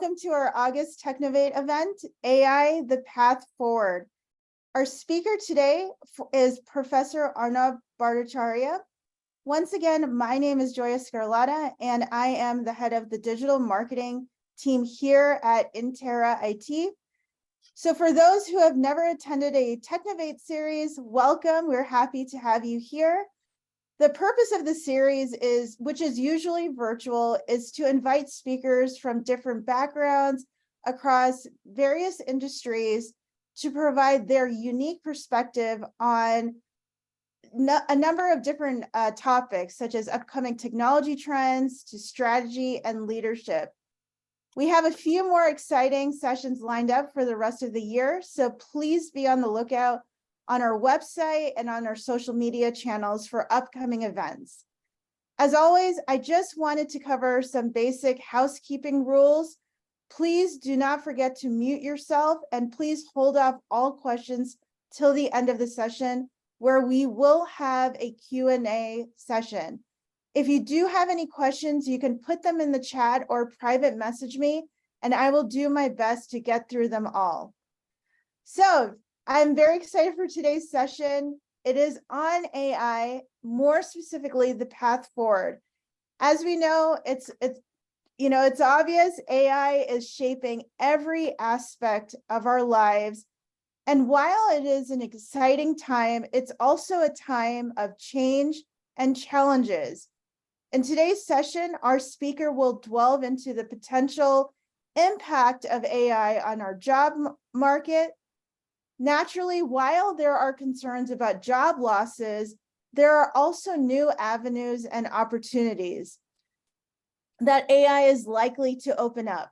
welcome to our August Technovate event, AI, the Path Forward. Our speaker today is Professor Arnab Bhattacharya. Once again, my name is Joya Scarlata, and I am the head of the digital marketing team here at InterraIT. So for those who have never attended a Technovate series, welcome. We're happy to have you here. The purpose of the series which is usually virtual, is to invite speakers from different backgrounds across various industries to provide their unique perspective on a number of different topics, such as upcoming technology trends to strategy and leadership. We have a few more exciting sessions lined up for the rest of the year, so please be on the lookout on our website and on our social media channels for upcoming events. As always, I just wanted to cover some basic housekeeping rules. Please do not forget to mute yourself, and please hold off all questions till the end of the session, where we will have a Q&A session. If you do have any questions, you can put them in the chat or private message me, and I will do my best to get through them all. So, I'm very excited for today's session. It is on AI, more specifically the path forward. As we know, it's obvious AI is shaping every aspect of our lives. And while it is an exciting time, it's also a time of change and challenges. In today's session, our speaker will delve into the potential impact of AI on our job market. Naturally, while there are concerns about job losses, there are also new avenues and opportunities that AI is likely to open up.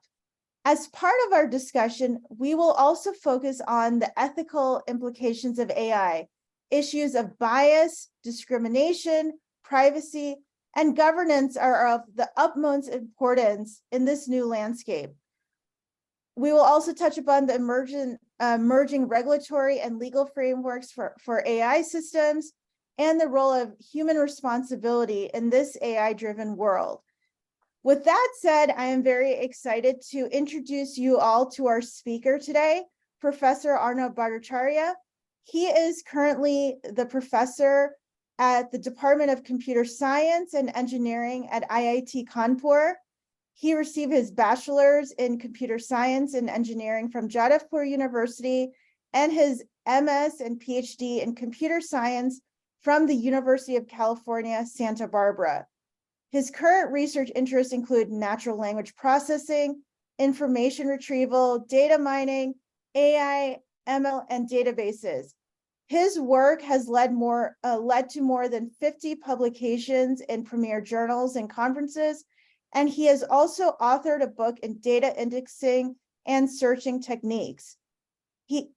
As part of our discussion, we will also focus on the ethical implications of AI, issues of bias, discrimination, privacy, and governance are of the utmost importance in this new landscape. We will also touch upon the emerging regulatory and legal frameworks for AI systems and the role of human responsibility in this AI-driven world. With that said, I am very excited to introduce you all to our speaker today, Professor Arnab Bhattacharya. He is currently the professor at the Department of Computer Science and Engineering at IIT Kanpur. He received his bachelor's in computer science and engineering from Jadavpur University and his MS and PhD in computer science from the University of California, Santa Barbara. His current research interests include natural language processing, information retrieval, data mining, AI, ML, and databases. His work has led to more than 50 publications in premier journals and conferences, and he has also authored a book in data indexing and searching techniques.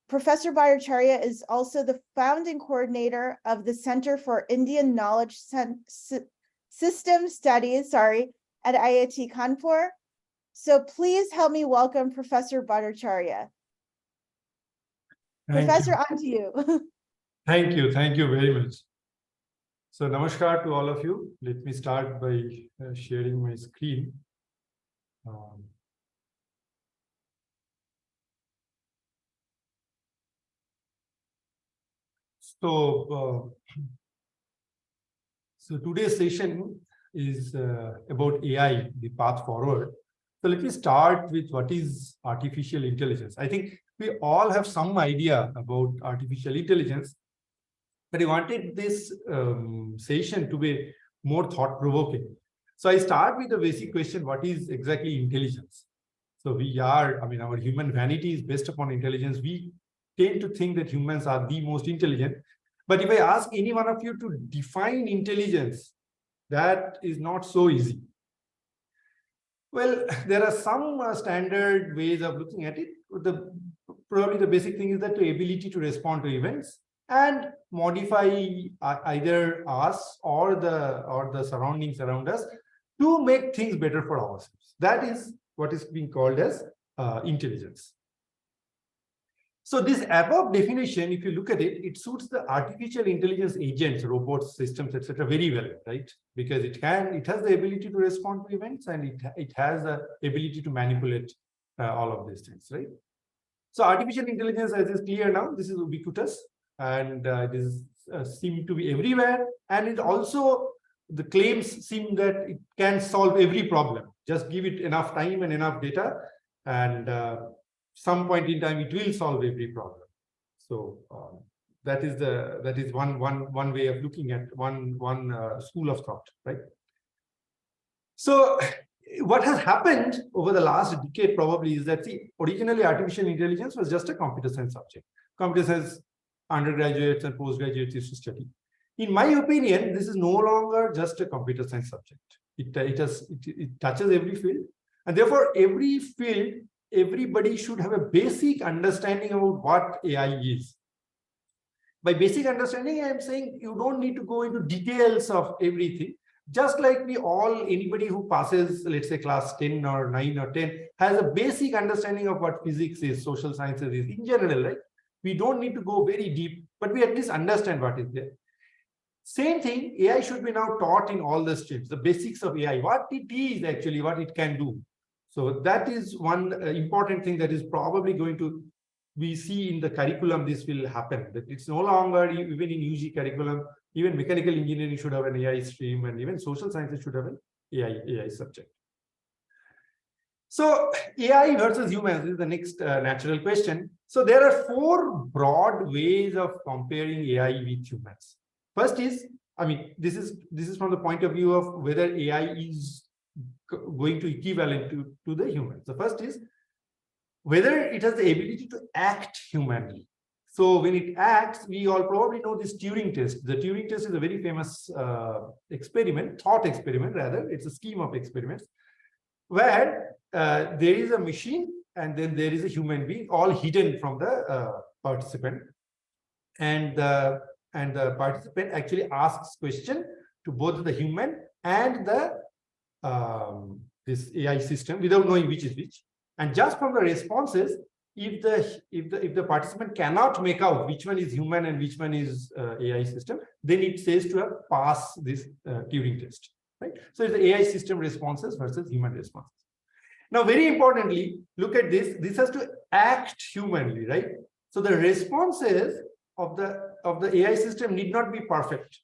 Professor Bhattacharya is also the founding coordinator of the Center for Indian Knowledge System Studies, at IIT Kanpur. So please help me welcome Professor Bhattacharya. Professor, on to you. Thank you very much. So namaskar to all of you. Let me start by sharing my screen. So today's session is about AI, the path forward. So let me start with what is artificial intelligence. I think we all have some idea about artificial intelligence, but I wanted this session to be more thought-provoking. So I start with the basic question, what is exactly intelligence? So our human vanity is based upon intelligence. We tend to think that humans are the most intelligent. But if I ask any one of you to define intelligence, that is not so easy. Well, there are some standard ways of looking at it. Probably the basic thing is that the ability to respond to events and modify either us or the surroundings around us to make things better for ourselves. That is what is being called as intelligence. So this above definition, if you look at it, it suits the artificial intelligence agents, robots, systems, etc. very well, right? Because it has the ability to respond to events, and it has the ability to manipulate all of these things, right? So artificial intelligence, as is clear now, this is ubiquitous, and it is seem to be everywhere, and it also, the claims seem that it can solve every problem. Just give it enough time and enough data, and some point in time it will solve every problem. So that is one way of looking at one school of thought, right? So what has happened over the last decade probably is that, see, originally artificial intelligence was just a computer science subject. Computer science undergraduates and postgraduates used to study. In my opinion, this is no longer just a computer science subject. It touches every field, and therefore every field, everybody should have a basic understanding about what AI is. By basic understanding, I am saying you don't need to go into details of everything. Just like anybody who passes, let's say class 10 or 9 or 10, has a basic understanding of what physics is, social sciences is in general, right? We don't need to go very deep, but we at least understand what is there. Same thing, AI should be now taught in all the streams, the basics of AI, what it is actually, what it can do. So that is one important thing that is probably going to, we see in the curriculum, this will happen. That it's no longer, even in UG curriculum, even mechanical engineering should have an AI stream, and even social sciences should have an AI subject. So AI versus humans is the next natural question. So there are 4 broad ways of comparing AI with humans. First is, I mean, this is from the point of view of whether AI is going to equivalent to the humans. The first is whether it has the ability to act humanly. So when it acts, we all probably know this Turing test. The Turing test is a very famous thought experiment rather. It's a scheme of experiments where there is a machine and then there is a human being, all hidden from the participant. And the participant actually asks question to both the human and the this AI system without knowing which is which. And just from the responses, if the participant cannot make out which one is human and which one is AI system, then it says to have passed this Turing test, right? So it's the AI system responses versus human responses. Now, very importantly, look at this. This has to act humanly, right? So the responses of the AI system need not be perfect.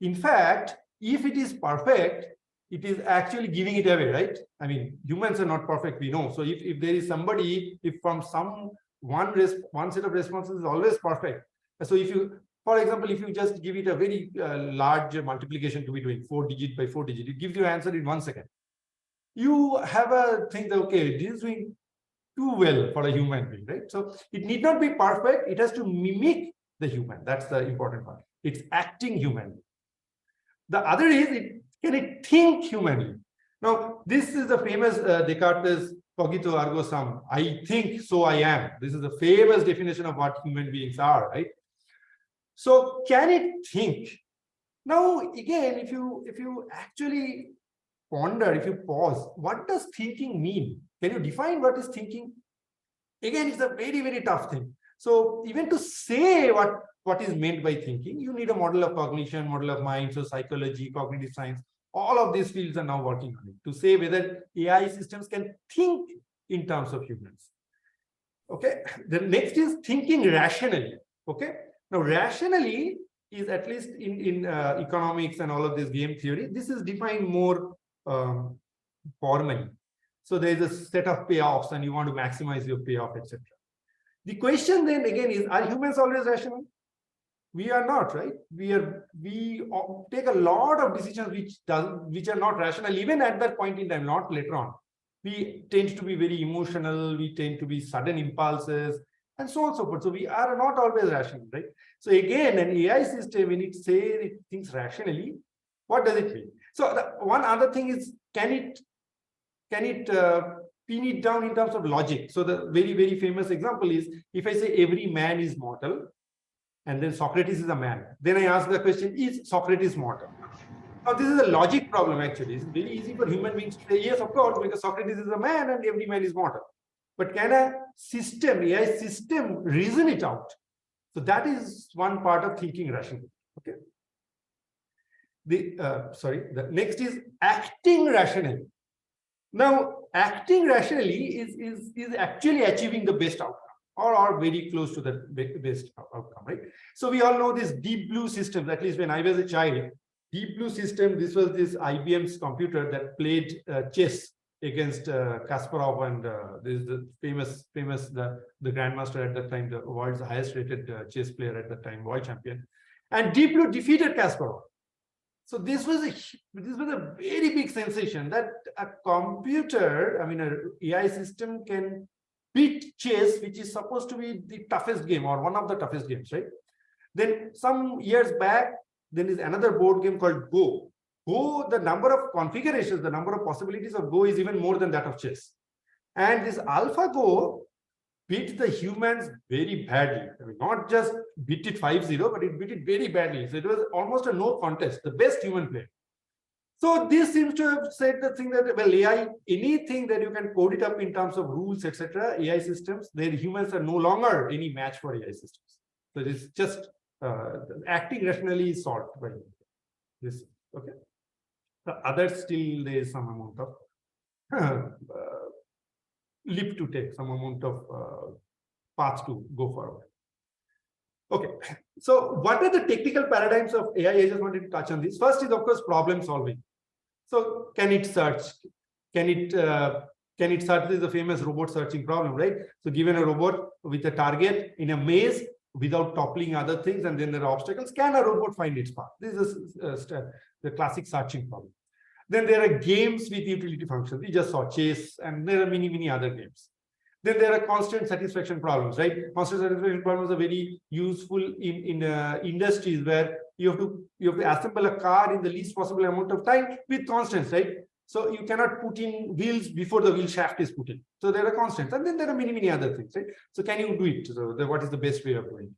In fact, if it is perfect, it is actually giving it away, right? I mean, humans are not perfect, we know. So if there is somebody, if from one set of responses is always perfect. So if you, for example, if you just give it a very large multiplication to be doing 4 digit by 4 digit, it gives you an answer in 1 second. You have a thing that, okay, this is doing too well for a human being, right? So it need not be perfect. It has to mimic the human. That's the important part. It's acting humanly. The other is, can it think humanly? Now, this is the famous Descartes' cogito ergo sum. I think, so I am. This is the famous definition of what human beings are, right? So, can it think? Now, again, if you actually ponder, if you pause, what does thinking mean? Can you define what is thinking? Again, it's a very, very tough thing. So, even to say what is meant by thinking, you need a model of cognition, model of mind, so psychology, cognitive science, all of these fields are now working on it to say whether AI systems can think in terms of humans. Okay, the next is thinking rationally. Okay, now rationally is, at least in economics and all of this game theory, this is defined more formally. So there is a set of payoffs and you want to maximize your payoff, etc. The question then again is, are humans always rational? We are not, right? We take a lot of decisions which are not rational, even at that point in time, not later on. We tend to be very emotional, we tend to be sudden impulses, and so on and so forth. So we are not always rational, right? So again, an AI system, when it says it thinks rationally, what does it mean? So the one other thing is, can it pin it down in terms of logic? So the very, very famous example is, if I say every man is mortal, and then Socrates is a man, then I ask the question, is Socrates mortal? Now, this is a logic problem, actually. It's very easy for human beings to say, yes, of course, because Socrates is a man and every man is mortal. But can a system, AI system, reason it out? So that is one part of thinking rationally. Okay. The next is acting rationally. Now, acting rationally is actually achieving the best outcome or very close to the best outcome, right? So we all know this deep blue system, at least when I was a child. Deep blue system, this was this IBM's computer that played chess against Kasparov, and this is the famous the grandmaster at that time, the world's highest rated chess player at that time, world champion. And Deep Blue defeated Kasparov. So this was a very big sensation that a computer, I mean, an AI system can beat chess, which is supposed to be the toughest game or one of the toughest games, right? Then some years back, there is another board game called Go. Go, the number of configurations, the number of possibilities of Go is even more than that of chess. And this AlphaGo beat the humans very badly. I mean, not just beat it 5-0, but it beat it very badly. So it was almost a no contest, the best human player. So this seems to have said the thing that, well, AI, anything that you can code it up in terms of rules, etc., AI systems, their humans are no longer any match for AI systems. So it's just acting rationally is solved by this. Okay. The others still there is some amount of leap to take, some amount of path to go forward. Okay, so what are the technical paradigms of AI? I just wanted to touch on this. First is, of course, problem solving. So can it search? Can it search? This is the famous robot searching problem, right? So given a robot with a target in a maze without toppling other things, and then there are obstacles, can a robot find its path? This is the classic searching problem. Then there are games with utility functions. We just saw chess, and there are many other games. Then there are constant satisfaction problems, right? Constant satisfaction problems are very useful in industries where you have to assemble a car in the least possible amount of time with constants, right? So you cannot put in wheels before the wheel shaft is put in. So there are constants, and then there are many other things, right? So can you do it? So what is the best way of doing it?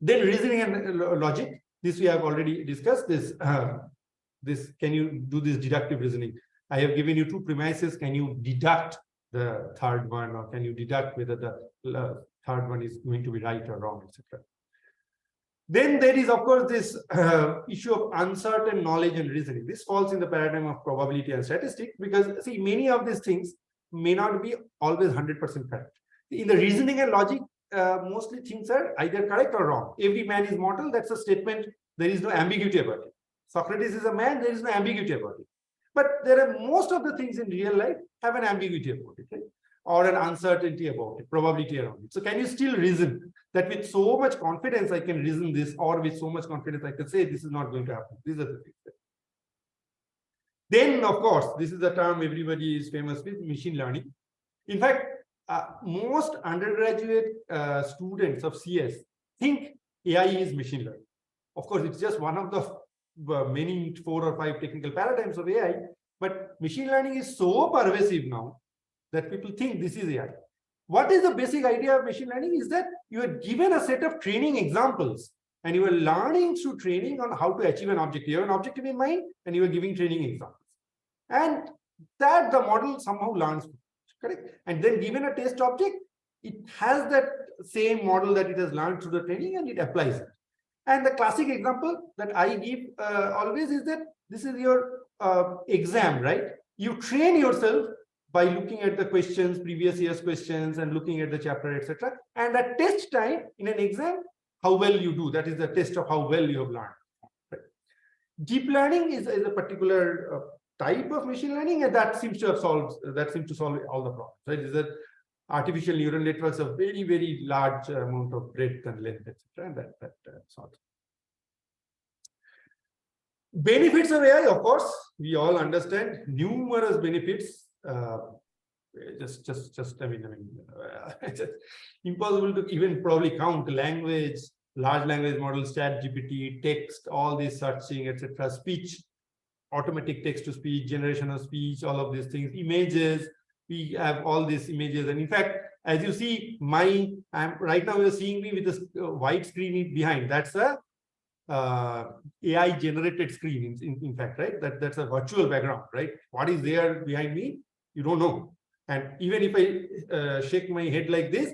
Then reasoning and logic. This we have already discussed. This can you do this deductive reasoning? I have given you two premises. Can you deduct the third one, or can you deduct whether the third one is going to be right or wrong, etc. Then there is, of course, this issue of uncertain knowledge and reasoning. This falls in the paradigm of probability and statistics, because see, many of these things may not be always 100% correct. In the reasoning and logic, mostly things are either correct or wrong. Every man is mortal. That's a statement. There is no ambiguity about it. Socrates is a man. There is no ambiguity about it. But there are most of the things in real life have an ambiguity about it, right? Or an uncertainty about it, probability around it. So can you still reason that with so much confidence I can reason this, or with so much confidence I can say this is not going to happen? These are the things. Then, of course, this is the term everybody is famous with, machine learning. In fact, most undergraduate students of CS think AI is machine learning. Of course, it's just one of the many 4 or 5 technical paradigms of AI, but machine learning is so pervasive now that people think this is AI. What is the basic idea of machine learning is that you are given a set of training examples and you are learning through training on how to achieve an objective. You have an objective in mind and you are giving training examples. And that the model somehow learns, correct? And then given a test object, it has that same model that it has learned through the training and it applies it. And the classic example that I give always is that this is your exam, right? You train yourself by looking at the questions, previous year's questions, and looking at the chapter, etc. And at test time in an exam, how well you do. That is the test of how well you have learned. Right? Deep learning is a particular type of machine learning, and that seems to have solved. That seems to solve all the problems. Right? Is that artificial neural networks have very large amount of breadth and length, etc. And that sort. Benefits of AI, of course, we all understand numerous benefits. I mean, it's impossible to even probably count. Language, large language models, chat GPT, text, all this searching, etc. Speech, automatic text to speech, generation of speech, all of these things. Images, we have all these images, and in fact, as you see, right now you're seeing me with a white screen behind. That's a AI generated screen. In fact, right? That's a virtual background, right? What is there behind me? You don't know. And even if I shake my head like this,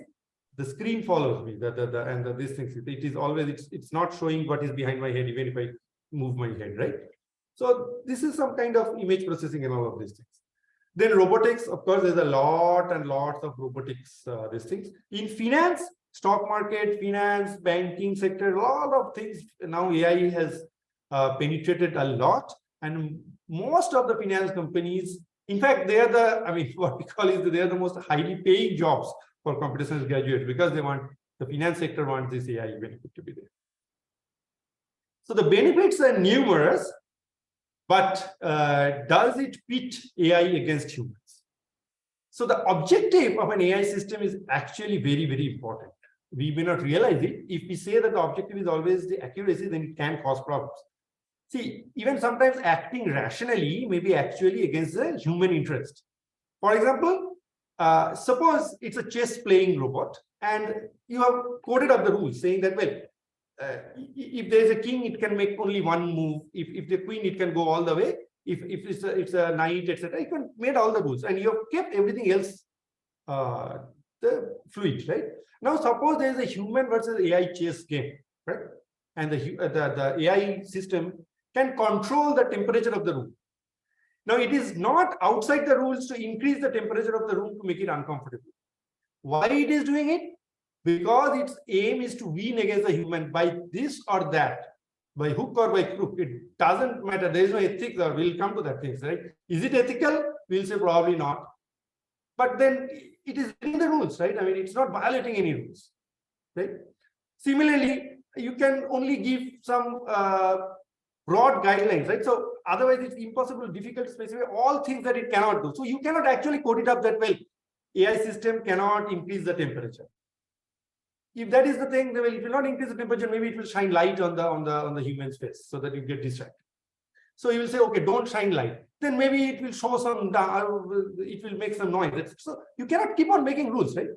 the screen follows me. These things. It is always. It's not showing what is behind my head, even if I move my head, right? So this is some kind of image processing and all of these things. Then robotics, of course, there's a lot and lots of robotics, these things. In finance, stock market, finance, banking sector, a lot of things. Now AI has penetrated a lot. And most of the finance companies, in fact, they are the, I mean, what we call is they are the most highly paying jobs for computer science graduates because they want, the finance sector wants this AI benefit to be there. So the benefits are numerous, but does it pit AI against humans? So the objective of an AI system is actually very, very important. We may not realize it. If we say that the objective is always the accuracy, then it can cause problems. See, even sometimes acting rationally may be actually against the human interest. For example, suppose it's a chess playing robot and you have coded up the rules saying that, well, if there is a king, it can make only one move. If the queen, it can go all the way. If it's a knight, etc., you can made all the rules and you have kept everything else the fluid, right? Now, suppose there is a human versus AI chess game, right? And the AI system can control the temperature of the room. Now, it is not outside the rules to increase the temperature of the room to make it uncomfortable. Why it is doing it? Because its aim is to win against the human by this or that, by hook or by crook. It doesn't matter. There is no ethics, or we'll come to that things, right? Is it ethical? We'll say probably not. But then it is in the rules, right? I mean, it's not violating any rules, right? Similarly, you can only give some broad guidelines, right? So otherwise, it's impossible, difficult to specify all things that it cannot do. So you cannot actually code it up that well. AI system cannot increase the temperature. If that is the thing, it will not increase the temperature. Maybe it will shine light on the human's face so that you get distracted. So you will say, okay, don't shine light. Then maybe it will show some, it will make some noise. So you cannot keep on making rules, right?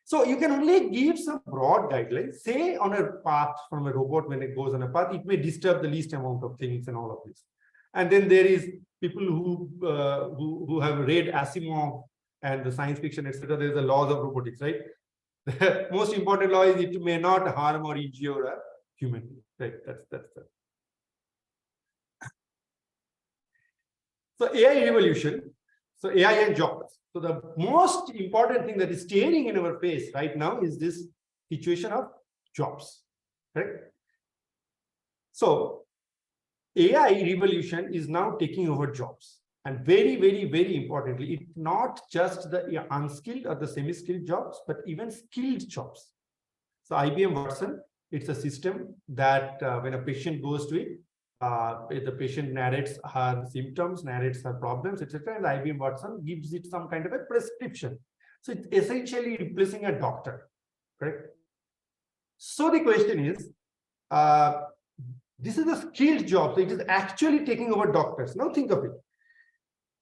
So you can only give some broad guidelines. Say on a path from a robot, when it goes on a path, it may disturb the least amount of things and all of this. And then there is people who have read Asimov and the science fiction, etc. There is the laws of robotics, right? The most important law is it may not harm or injure a human being, right? That's the. So AI revolution, so AI and jobs. So the most important thing that is staring in our face right now is this situation of jobs, right? So AI revolution is now taking over jobs. And very, very, very importantly, it's not just the unskilled or the semi-skilled jobs, but even skilled jobs. So IBM Watson, it's a system that when a patient goes to it, the patient narrates her symptoms, narrates her problems, etc. And IBM Watson gives it some kind of a prescription. So it's essentially replacing a doctor, correct? So the question is, this is a skilled job. So it is actually taking over doctors. Now think of it.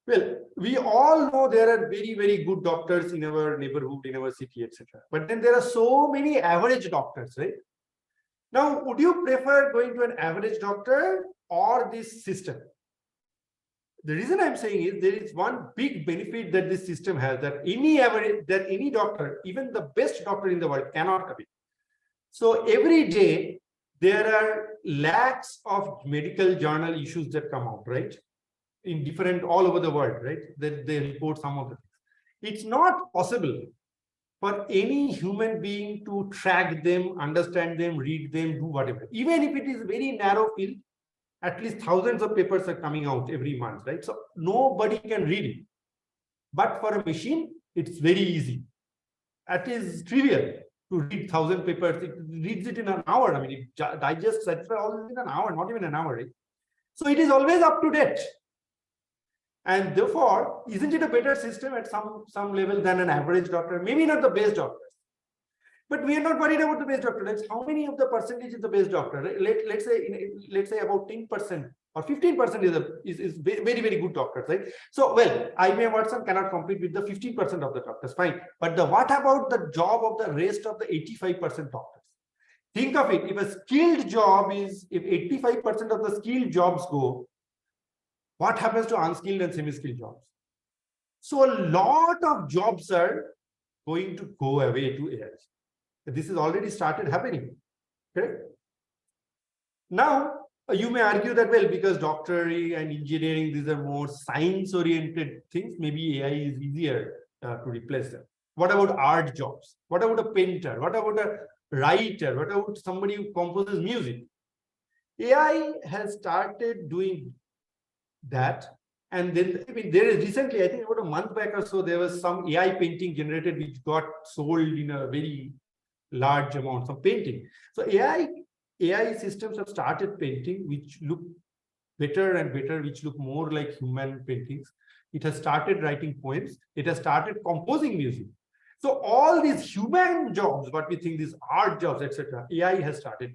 Well, we all know there are very, very good doctors in our neighborhood, in our city, etc. But then there are so many average doctors, right? Now, would you prefer going to an average doctor or this system? The reason I'm saying is there is one big benefit that this system has that any doctor, even the best doctor in the world, cannot have it. So every day there are lakhs of medical journal issues that come out, right? In different all over the world, right? That they report some of the things. It's not possible for any human being to track them, understand them, read them, do whatever. Even if it is a very narrow field, at least thousands of papers are coming out every month, right? So nobody can read it. But for a machine, it's very easy. It is trivial to read 1,000 papers. It reads it in an hour. I mean, it digests all in an hour, not even an hour, right? So it is always up to date. And therefore, isn't it a better system at some level than an average doctor? Maybe not the best doctors. But we are not worried about the best doctor. That's how many of the percentage is the best doctor? Let's say about 10% or 15% is very, very good doctors, right? So, well, IBM Watson cannot compete with the 15% of the doctors, fine. But what about the job of the rest of the 85% doctors? Think of it, if a skilled job is, if 85% of the skilled jobs go, what happens to unskilled and semi-skilled jobs? So a lot of jobs are going to go away to AI. This has already started happening. Okay. Now, You may argue that, well, because doctorate and engineering, these are more science-oriented things, maybe AI is easier to replace them. What about art jobs? What about a painter? What about a writer? What about somebody who composes music? AI has started doing that. And then, I mean, there is recently, I think about a month back or so, there was some AI painting generated which got sold in a very large amount of painting. So AI systems have started painting which look better and better, which look more like human paintings. It has started writing poems. It has started composing music. So all these human jobs, what we think these art jobs, etc., AI has started.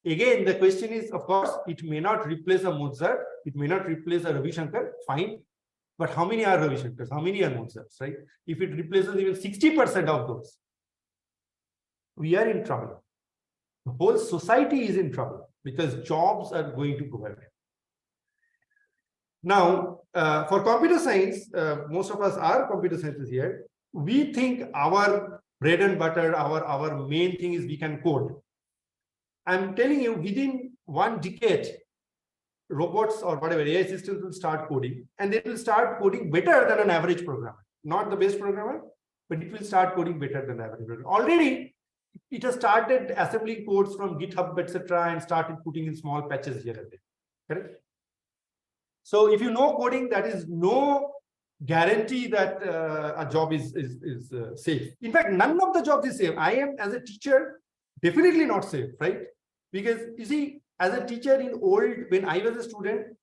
Again, the question is, of course, it may not replace a Mozart, it may not replace a Ravi Shankar, fine. But how many are Ravi Shankars? How many are Mozarts, right? If it replaces even 60% of those, we are in trouble. The whole society is in trouble because jobs are going to go away. Now, for computer science, most of us are computer scientists here. We think our bread and butter, our main thing is we can code. I'm telling you, within 1 decade, robots or whatever AI systems will start coding, and they will start coding better than an average programmer. Not the best programmer, but it will start coding better than the average programmer. Already, it has started assembling codes from GitHub, etc., and started putting in small patches here and there. Correct? So if you know coding, that is no guarantee that a job is safe. In fact, none of the jobs is safe. I am, as a teacher, definitely not safe, right? Because you see, as a teacher when I was a student,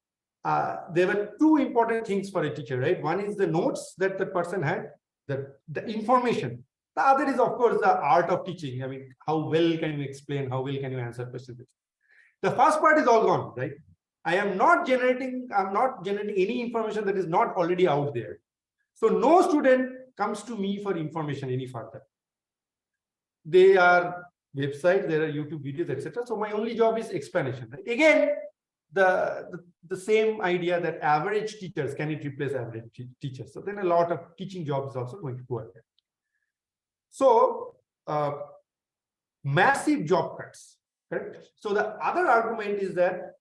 there were 2 important things for a teacher, right? One is the notes that the person had, the information. The other is, of course, the art of teaching. I mean, how well can you explain? How well can you answer questions? The first part is all gone, right? I'm not generating any information that is not already out there. So no student comes to me for information any further. They are websites, there are YouTube videos, etc. So my only job is explanation. Right? Again, the same idea that average teachers, can it replace average teachers? So then a lot of teaching jobs is also going to go away. So massive job cuts. Correct? So the other argument is that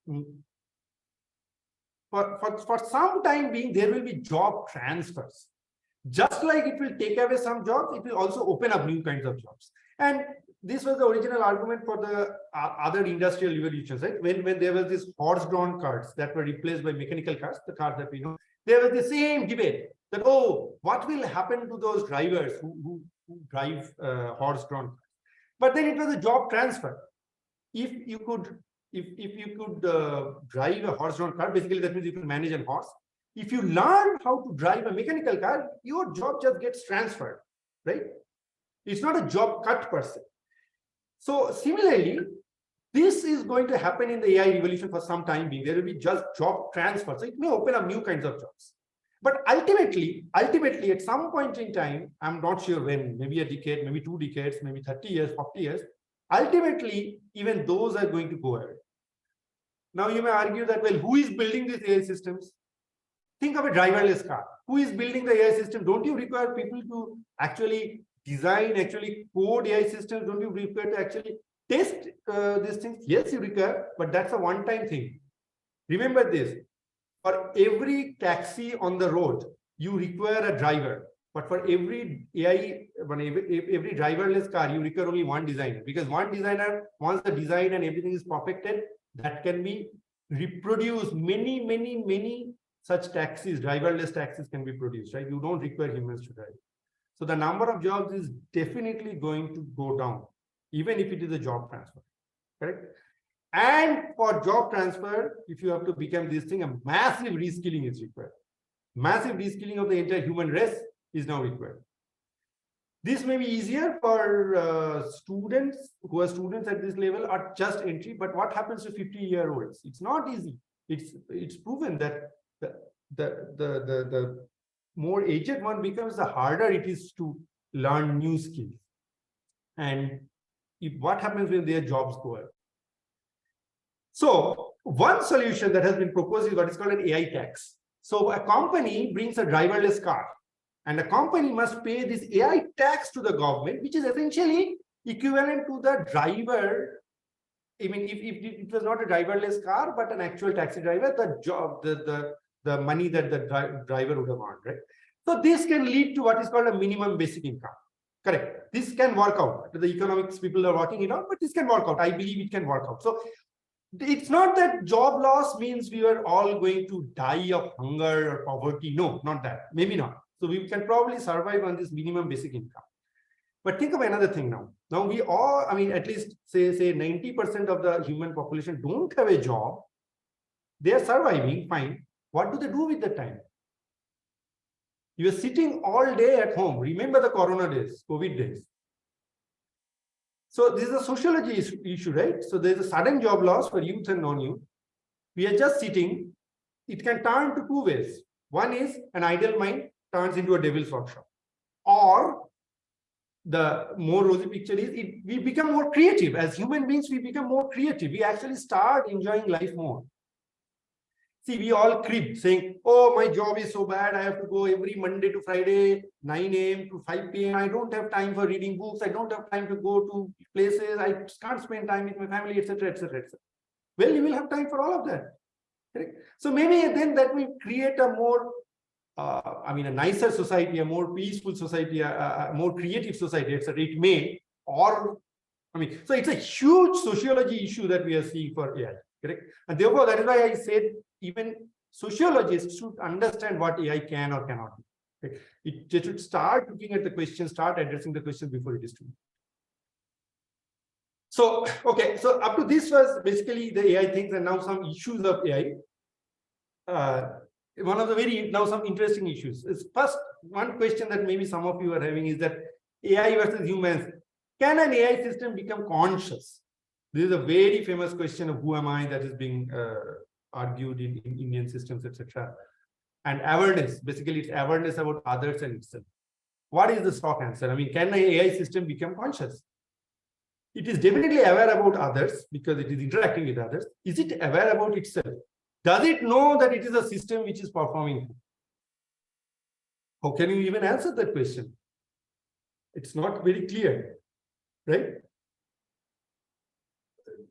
for some time being, there will be job transfers. Just like it will take away some jobs, it will also open up new kinds of jobs. And this was the original argument for the other industrial revolutions, right? When there was this horse-drawn carts that were replaced by mechanical cars, the cars that we know, there was the same debate that, oh, what will happen to those drivers who drive horse-drawn cars? But then it was a job transfer. If you could drive a horse-drawn car, basically that means you can manage a horse. If you learn how to drive a mechanical car, your job just gets transferred, right? It's not a job cut per se. So similarly, this is going to happen in the AI revolution for some time being. There will be just job transfer. So it may open up new kinds of jobs. But ultimately, at some point in time, I'm not sure when, maybe a decade, maybe 2 decades, maybe 30 years, 40 years, ultimately, even those are going to go away. Now you may argue that, well, who is building these AI systems? Think of a driverless car. Who is building the AI system? Don't you require people to actually design, actually code AI systems? Don't you require to actually test these things? Yes, you require, but that's a one-time thing. Remember this, for every taxi on the road, you require a driver. But for every AI, every driverless car, you require only one designer. Because one designer, once the design and everything is perfected, that can be reproduced. Many such taxis, driverless taxis can be produced, right? You don't require humans to drive. So the number of jobs is definitely going to go down, even if it is a job transfer, correct? And for job transfer, if you have to become this thing, a massive reskilling is required. Massive reskilling of the entire human race is now required. This may be easier for students who are students at this level or just entry, but what happens to 50-year-olds? It's not easy. It's proven that the more aged one becomes, the harder it is to learn new skills. And what happens when their jobs go up? So one solution that has been proposed is what is called an AI tax. So a company brings a driverless car, and a company must pay this AI tax to the government, which is essentially equivalent to the driver I mean, if it was not a driverless car, but an actual taxi driver, the job, the money that the driver would have earned, right? So this can lead to what is called a minimum basic income. Correct. This can work out. The economics people are working it out, but this can work out. I believe it can work out. So it's not that job loss means we are all going to die of hunger or poverty. No, not that. Maybe not. So we can probably survive on this minimum basic income. But think of another thing now. Now we all, I mean, at least say 90% of the human population don't have a job. They are surviving, fine. What do they do with the time? You are sitting all day at home. Remember the corona days, COVID days. So this is a sociology issue, right? So there's a sudden job loss for youth and non-youth. We are just sitting. It can turn to two ways. One is an idle mind turns into a devil's workshop. Or the more rosy picture is we become more creative. As human beings, we become more creative. We actually start enjoying life more. See, we all crib saying, oh, my job is so bad. I have to go every Monday to Friday, 9 a.m. to 5 p.m. I don't have time for reading books. I don't have time to go to places. I can't spend time with my family, etc., etc., etc. Well, you will have time for all of that. Correct? So maybe then that will create a more, I mean, a nicer society, a more peaceful society, a more creative society, etc. It may, or, I mean, so it's a huge sociology issue that we are seeing for AI. Correct? And therefore, that is why I said even sociologists should understand what AI can or cannot do. Okay? They should start looking at the question, start addressing the question before it is too late. So, okay, so up to this was basically the AI things, and now some issues of AI. One of the some interesting issues is first, one question that maybe some of you are having is that AI versus humans. Can an AI system become conscious? This is a very famous question of who am I that is being argued in Indian systems, etc. And awareness, basically it's awareness about others and itself. What is the stock answer? I mean, can an AI system become conscious? It is definitely aware about others because it is interacting with others. Is it aware about itself? Does it know that it is a system which is performing? How can you even answer that question? It's not very clear, right?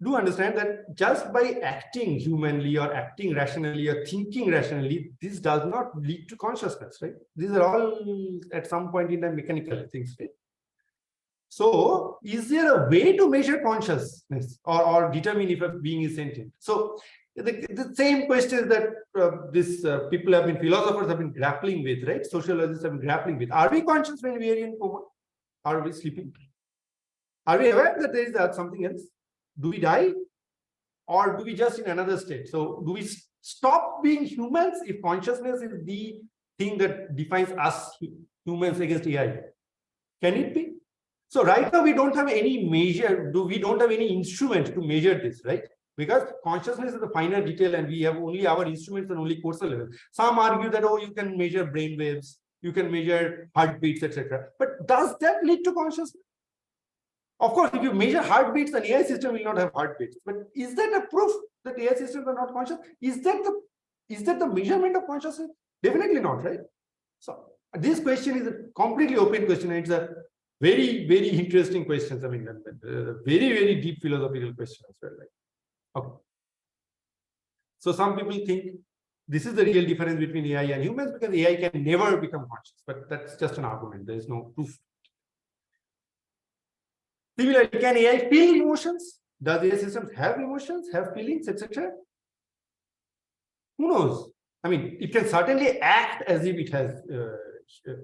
Do understand that just by acting humanly or acting rationally or thinking rationally, this does not lead to consciousness, right? These are all at some point in time mechanical things, right? So is there a way to measure consciousness or determine if a being is sentient? So the same questions that philosophers have been grappling with, right? Sociologists have been grappling with. Are we conscious when we are in coma? Are we sleeping? Are we aware that there is something else? Do we die? Or do we just in another state? So do we stop being humans if consciousness is the thing that defines us humans against AI? Can it be? So right now we don't have any measure, we don't have any instrument to measure this, right? Because consciousness is a finer detail and we have only our instruments and only coarser level. Some argue that, oh, you can measure brain waves, you can measure heartbeats, etc. But does that lead to consciousness? Of course, if you measure heartbeats, an AI system will not have heartbeats. But is that a proof that AI systems are not conscious? Is that the measurement of consciousness? Definitely not, right? So this question is a completely open question. It's a very, very interesting question. I mean, very, very deep philosophical question as well. Right? Okay. So some people think this is the real difference between AI and humans because AI can never become conscious. But that's just an argument. There is no proof. Similarly, can AI feel emotions? Does AI systems have emotions, have feelings, etc.? Who knows? I mean, it can certainly act as if it has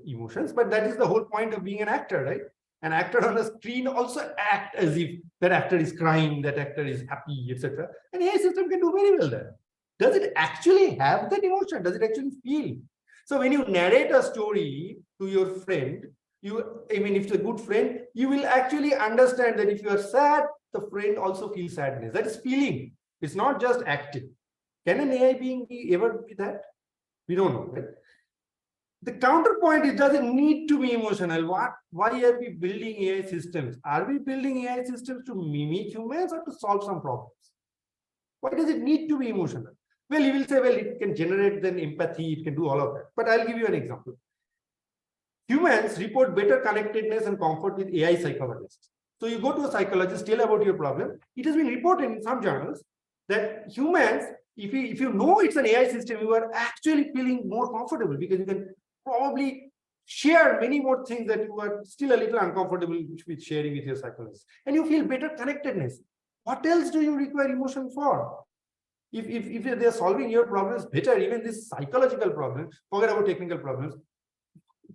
emotions, but that is the whole point of being an actor, right? An actor on a screen also acts as if that actor is crying, that actor is happy, etc. An AI system can do very well there. Does it actually have that emotion? Does it actually feel? So when you narrate a story to your friend, if it's a good friend, you will actually understand that if you are sad, the friend also feels sadness. That is feeling. It's not just acting. Can an AI being ever be that? We don't know, right? The counterpoint is, does it need to be emotional? Why are we building AI systems? Are we building AI systems to mimic humans or to solve some problems? Why does it need to be emotional? Well, you will say, well, it can generate then empathy, it can do all of that. But I'll give you an example. Humans report better connectedness and comfort with AI psychologists. So you go to a psychologist, tell about your problem. It has been reported in some journals that humans, if you know it's an AI system, you are actually feeling more comfortable because you can probably share many more things that you are still a little uncomfortable with sharing with your psychologist. And you feel better connectedness. What else do you require emotion for? If they're solving your problems better, even this psychological problems, forget about technical problems.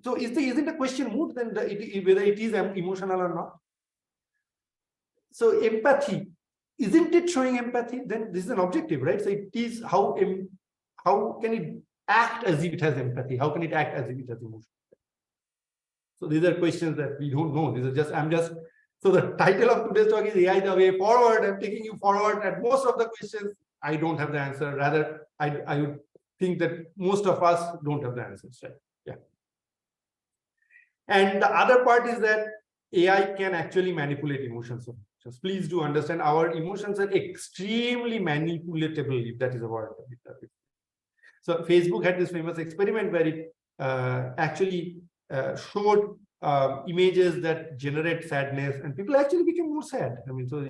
So isn't the question moved then whether it is emotional or not? So empathy, isn't it showing empathy? Then this is an objective, right? So it is how can it act as if it has empathy? How can it act as if it has emotion? So these are questions that we don't know. These are so the title of today's talk is AI the way forward. I'm taking you forward, and most of the questions I don't have the answer. Rather, I would think that most of us don't have the answers, right? Yeah. And the other part is that AI can actually manipulate emotions. Just please do understand our emotions are extremely manipulatable, if that is a word. So Facebook had this famous experiment where it actually showed images that generate sadness, and people actually became more sad. I mean, so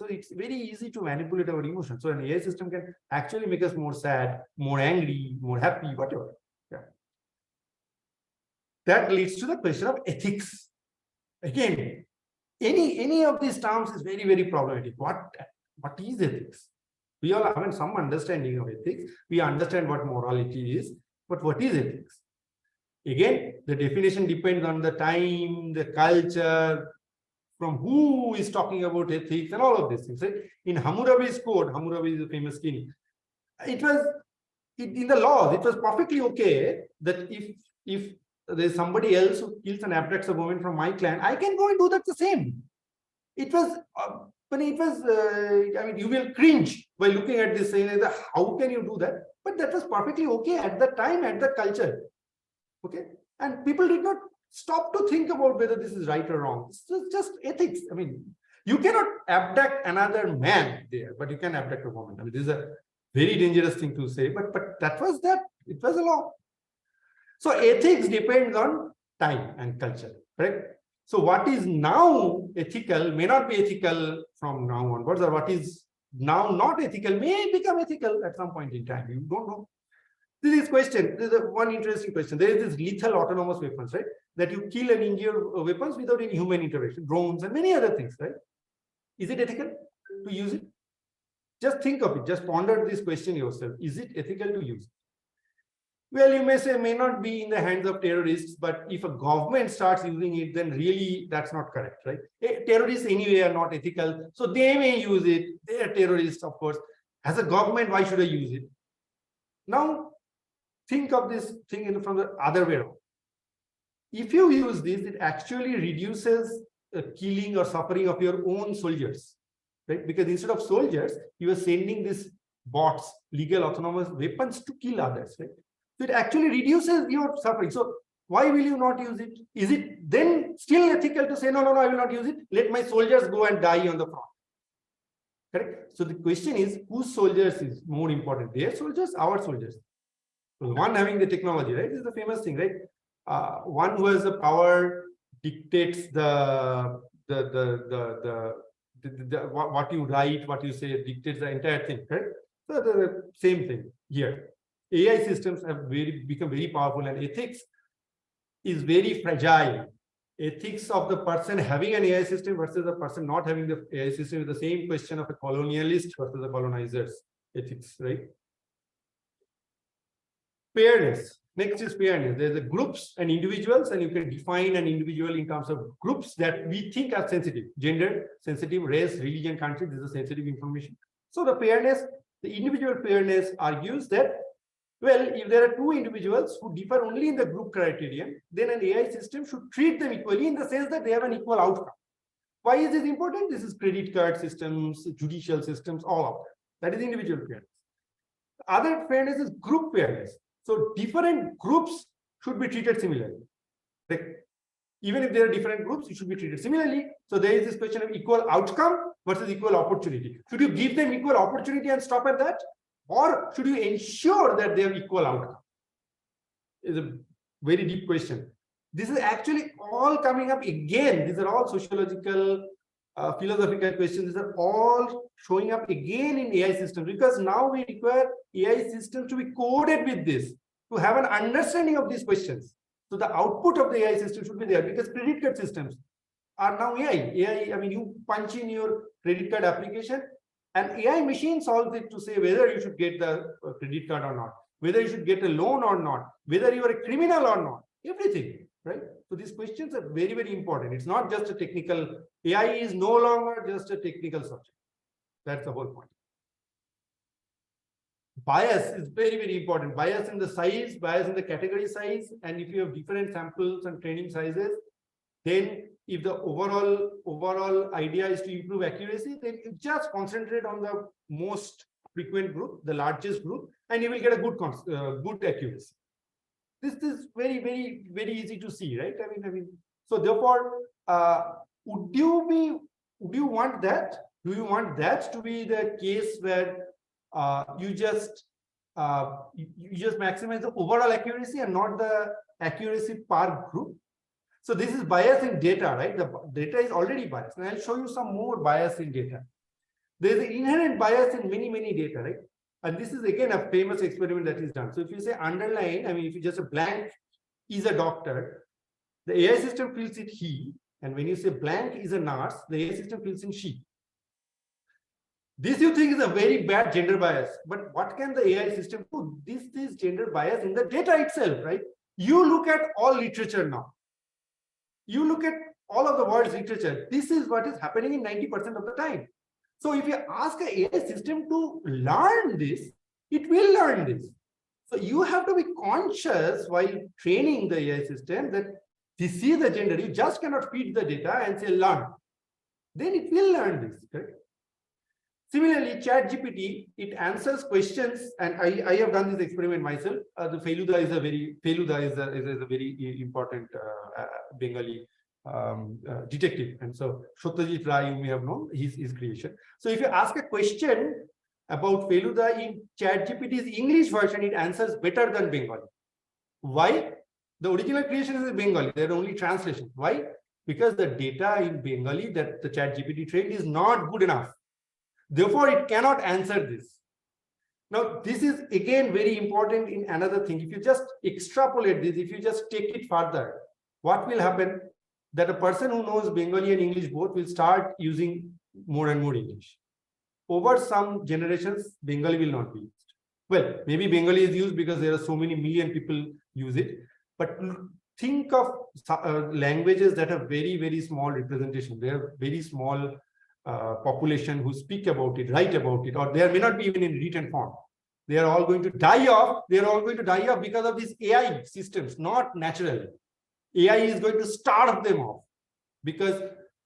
it's very easy to manipulate our emotions. So an AI system can actually make us more sad, more angry, more happy, whatever. Yeah. That leads to the question of ethics. Again, any of these terms is very, very problematic. What is ethics? We all have some understanding of ethics. We understand what morality is, but what is ethics? Again, the definition depends on the time, the culture, from who is talking about ethics, and all of these things. Right? In Hammurabi's code, Hammurabi is a famous king. In the laws, it was perfectly okay that if there's somebody else who kills and abducts a woman from my clan, I can go and do that the same. It was, I mean, you will cringe by looking at this, saying, how can you do that? But that was perfectly okay at the time, at the culture. Okay. And people did not stop to think about whether this is right or wrong. It's just ethics. I mean, you cannot abduct another man there, but you can abduct a woman. I mean, this is a very dangerous thing to say, but that was that. It was a law. So ethics depends on time and culture, correct? So what is now ethical may not be ethical from now onwards, or what is now not ethical may become ethical at some point in time. You don't know. This is question. This is one interesting question. There is this lethal autonomous weapons, right? That you kill and injure weapons without any human intervention, drones and many other things, right? Is it ethical to use it? Just think of it. Just ponder this question yourself. Is it ethical to use it? Well, you may say may not be in the hands of terrorists, but if a government starts using it, then really that's not correct, right? Terrorists anyway are not ethical, so they may use it. They are terrorists, of course. As a government, why should I use it? Now, think of this thing from the other way around. If you use this, it actually reduces the killing or suffering of your own soldiers, right? Because instead of soldiers, you are sending these bots, legal autonomous weapons to kill others, right? So it actually reduces your suffering. So why will you not use it? Is it then still ethical to say, no, I will not use it. Let my soldiers go and die on the front. Correct? So the question is, whose soldiers is more important? Their soldiers, our soldiers? So the one having the technology, right? This is the famous thing, right? One who has the power dictates what you write, what you say, dictates the entire thing, right? So the same thing here. AI systems have become very powerful, and ethics is very fragile. Ethics of the person having an AI system versus the person not having the AI system is the same question of a colonialist versus the colonizers ethics, right? Fairness. Next is fairness. There's the groups and individuals, and you can define an individual in terms of groups that we think are sensitive. Gender, sensitive, race, religion, country, this is sensitive information. So the fairness, the individual fairness argues that, well, if there are two individuals who differ only in the group criterion, then an AI system should treat them equally in the sense that they have an equal outcome. Why is this important? This is credit card systems, judicial systems, all of that. That is individual fairness. The other fairness is group fairness. So different groups should be treated similarly. Like, even if there are different groups, you should be treated similarly. So there is this question of equal outcome versus equal opportunity. Should you give them equal opportunity and stop at that? Or should you ensure that they have equal outcome? Is a very deep question. This is actually all coming up again. These are all sociological philosophical questions. These are all showing up again in AI systems, because now we require AI systems to be coded with this, to have an understanding of these questions. So the output of the AI system should be there, because credit card systems are now AI. I mean, you punch in your credit card application, and AI machine solves it to say whether you should get the credit card or not, whether you should get a loan or not, whether you are a criminal or not, everything, right? So these questions are very, very important. It's not just a technical, AI is no longer just a technical subject. That's the whole point. Bias is very, very important. Bias in the size, bias in the category size. And if you have different samples and training sizes, then if the overall idea is to improve accuracy, then you just concentrate on the most frequent group, the largest group, and you will get a good accuracy. This is very, very, very easy to see, right? I mean, so therefore, would you want that? Do you want that to be the case where you just maximize the overall accuracy and not the accuracy per group? So this is bias in data, right? The data is already biased, and I'll show you some more bias in data. There is an inherent bias in many, many data, right? And this is again a famous experiment that is done. So if you say underline, I mean, if you just a blank is a doctor, the AI system fills it he, and when you say blank is a nurse, the AI system fills in she. This you think is a very bad gender bias, but what can the AI system do? This is gender bias in the data itself, right? You look at all literature now. You look at all of the world's literature. This is what is happening in 90% of the time. So if you ask an AI system to learn this, it will learn this. So you have to be conscious while training the AI system that this is the gender. You just cannot feed the data and say learn. Then it will learn this, correct? Similarly, ChatGPT, it answers questions, and I have done this experiment myself. The Feluda is a very important Bengali detective, and so Satyajit Ray, you may have known his creation. So if you ask a question about Feluda in ChatGPT's English version, it answers better than Bengali. Why? The original creation is in Bengali. There are only translations. Why? Because the data in Bengali that the ChatGPT trained is not good enough. Therefore, it cannot answer this. Now, this is again very important in another thing. If you just extrapolate this, if you just take it further, what will happen? That a person who knows Bengali and English both will start using more and more English. Over some generations, Bengali will not be used. Well, maybe Bengali is used because there are so many million people use it. But think of languages that have very, very small representation. They have very small population who speak about it, write about it, or they may not be even in written form. They are all going to die off. They are all going to die off because of these AI systems, not naturally. AI is going to starve them off because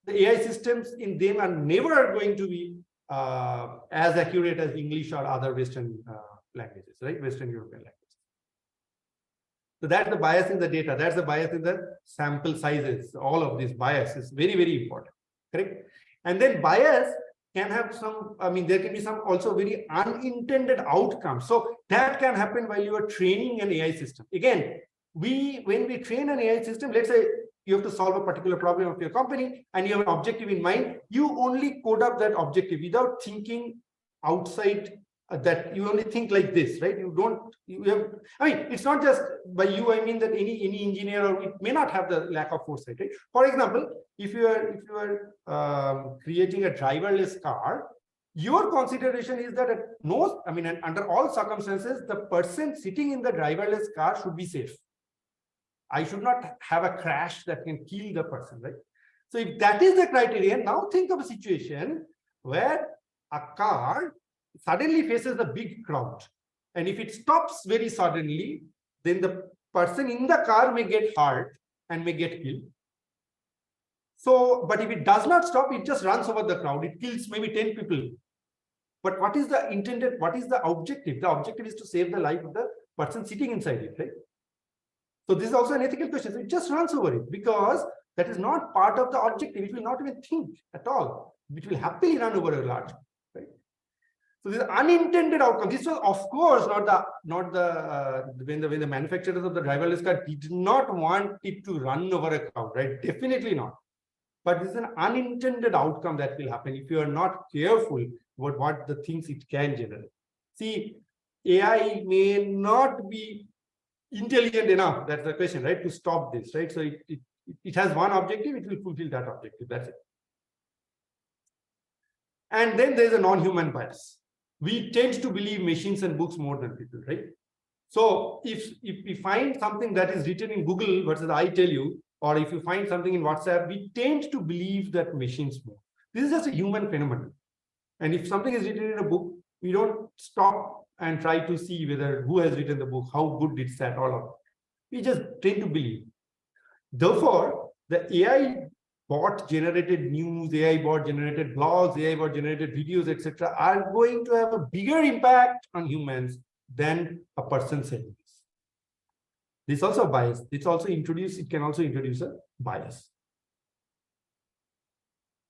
the AI systems in them are never going to be as accurate as English or other Western languages, right? Western European languages. So that's the bias in the data. That's the bias in the sample sizes. All of this bias is very, very important, correct? And then bias can have some, I mean, there can be some also very unintended outcomes. So that can happen while you are training an AI system. Again, when we train an AI system, let's say you have to solve a particular problem of your company and you have an objective in mind, you only code up that objective without thinking outside that. You only think like this, right? I mean, it's not just by you, I mean that any engineer, or it may not have the lack of foresight, right? For example, if you are creating a driverless car, your consideration is that under all circumstances, the person sitting in the driverless car should be safe. I should not have a crash that can kill the person, right? So if that is the criterion, now think of a situation where a car suddenly faces a big crowd. And if it stops very suddenly, then the person in the car may get hurt and may get killed. So, but if it does not stop, it just runs over the crowd. It kills maybe 10 people. But what is the intended, what is the objective? The objective is to save the life of the person sitting inside it, right? So this is also an ethical question. So it just runs over it because that is not part of the objective. It will not even think at all. It will happily run over a large, right? So this unintended outcome. This was, of course, when the manufacturers of the driverless car did not want it to run over a crowd, right? Definitely not. but this is an unintended outcome that will happen if you are not careful about what the things it can generate. See, AI may not be intelligent enough, that's the question, right, to stop this, right? So it has one objective, it will fulfill that objective, that's it. And then there's a non-human bias. We tend to believe machines and books more than people, right? So if we find something that is written in Google versus I tell you, or if you find something in WhatsApp, we tend to believe that machines more. This is just a human phenomenon. And if something is written in a book, we don't stop and try to see whether who has written the book, how good it's that, all of it. We just tend to believe. Therefore, the AI bot generated news, AI bot generated blogs, AI bot generated videos, etc., are going to have a bigger impact on humans than a person saying this. This also a bias. It can also introduce a bias.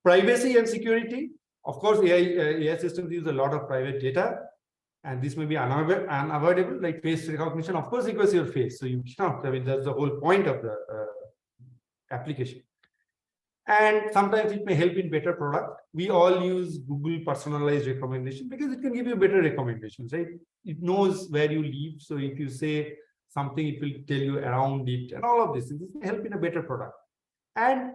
Privacy and security. Of course, AI systems use a lot of private data, and this may be unavoidable, like face recognition. Of course, requires your face. So you cannot, I mean, that's the whole point of the application. And sometimes it may help in better product. We all use Google personalized recommendation because it can give you better recommendations, right? It knows where you live. So if you say something, it will tell you around it and all of this. This may help in a better product. And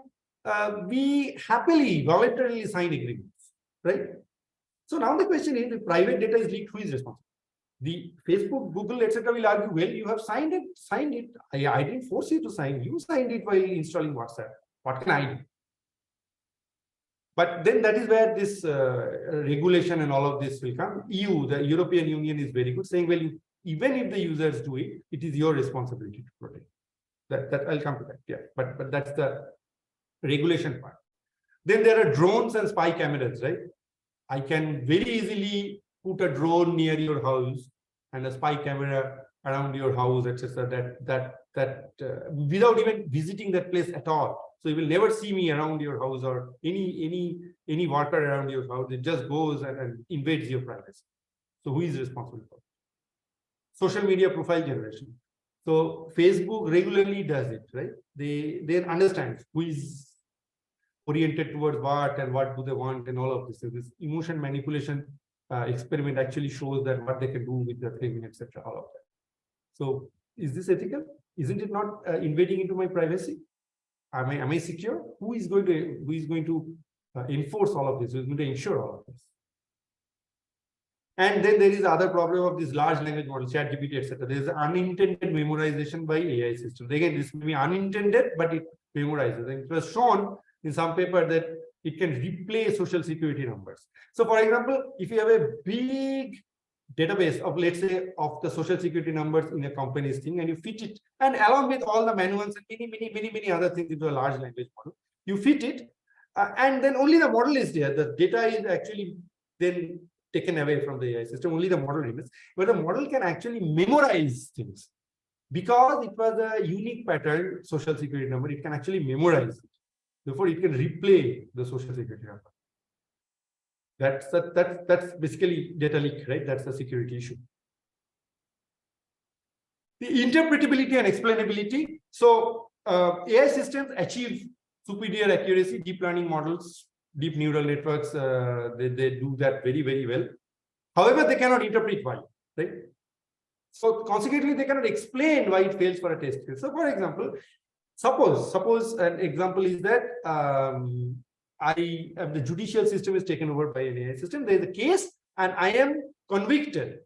we happily, voluntarily sign agreements, right? So now the question is, if private data is leaked, who is responsible? The Facebook, Google, etc. will argue, well, you have signed it. I didn't force you to sign. You signed it while installing WhatsApp. What can I do? But then that is where this regulation and all of this will come. EU, the European Union, is very good, saying, well, even if the users do it, it is your responsibility to protect. That I'll come to that. Yeah, but that's the regulation part. Then there are drones and spy cameras, right? I can very easily put a drone near your house and a spy camera around your house, etc. That without even visiting that place at all. So you will never see me around your house or any worker around your house. It just goes and invades your privacy. So who is responsible for it? Social media profile generation. So Facebook regularly does it, right? They understand who is oriented towards what and what do they want and all of this. So this emotion manipulation experiment actually shows that what they can do with the thing, etc. All of that. So is this ethical? Isn't it not invading into my privacy? Am I secure? Who is going to enforce all of this? Who is going to ensure all of this? And then there is the other problem of this large language model, ChatGPT, etc. There is unintended memorization by AI systems. Again, this may be unintended, but it memorizes. And it was shown in some paper that it can replay social security numbers. So, for example, if you have a big database of, let's say, of the social security numbers in a company's thing, and you fit it, and along with all the manuals and many other things into a large language model, you fit it, and then only the model is there. The data is actually then taken away from the AI system. Only the model remains, but the model can actually memorize things because it was a unique pattern social security number. It can actually memorize it. Therefore, it can replay the social security number. That's basically data leak, right? That's the security issue. The interpretability and explainability. So AI systems achieve superior accuracy. Deep learning models, deep neural networks, they do that very well. However, they cannot interpret why, right? So consequently, they cannot explain why it fails for a test case. So, for example, suppose an example is that the judicial system is taken over by an AI system. There is a case, and I am convicted.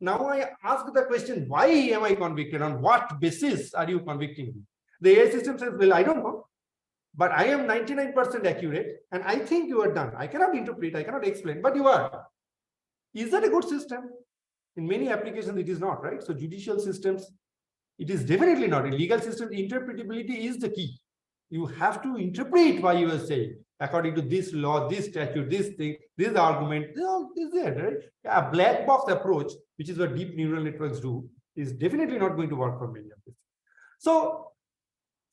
Now I ask the question, why am I convicted? On what basis are you convicting me? The AI system says, well, I don't know, but I am 99% accurate, and I think you are done. I cannot interpret, I cannot explain, but you are. Is that a good system? In many applications, it is not, right? So judicial systems, it is definitely not. In legal systems, interpretability is the key. You have to interpret why you are saying, according to this law, this statute, this thing, this argument, is there, right? A black box approach, which is what deep neural networks do, is definitely not going to work for many of this. So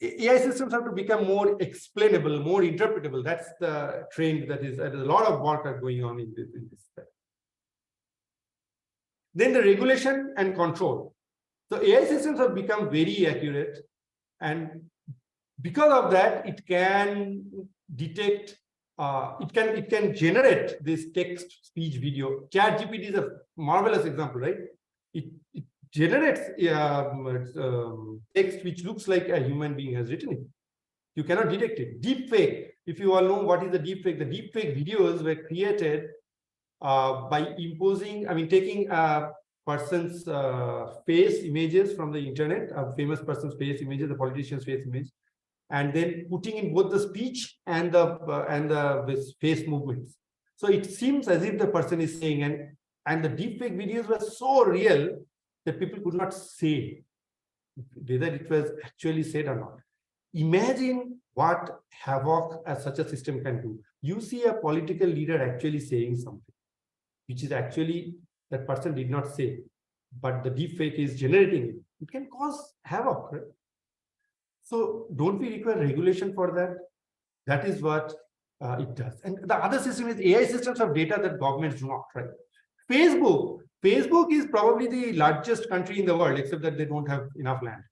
AI systems have to become more explainable, more interpretable. That's the trend that is, a lot of work are going on in this space. Then the regulation and control. So AI systems have become very accurate, and because of that, it can detect, it can generate this text, speech, video. ChatGPT is a marvelous example, right? It generates text which looks like a human being has written it. You cannot detect it. Deepfake, if you all know what is the deepfake, the deepfake videos were created by imposing, taking a person's face images from the internet, a famous person's face images, the politician's face image, and then putting in both the speech and the face movements. So it seems as if the person is saying, and the deepfake videos were so real that people could not say whether it was actually said or not. Imagine what havoc as such a system can do. You see a political leader actually saying something, which is actually that person did not say, but the deepfake is generating it. It can cause havoc, right? So don't we require regulation for that? That is what it does. And the other system is AI systems of data that governments do not, right? Facebook is probably the largest country in the world, except that they don't have enough land.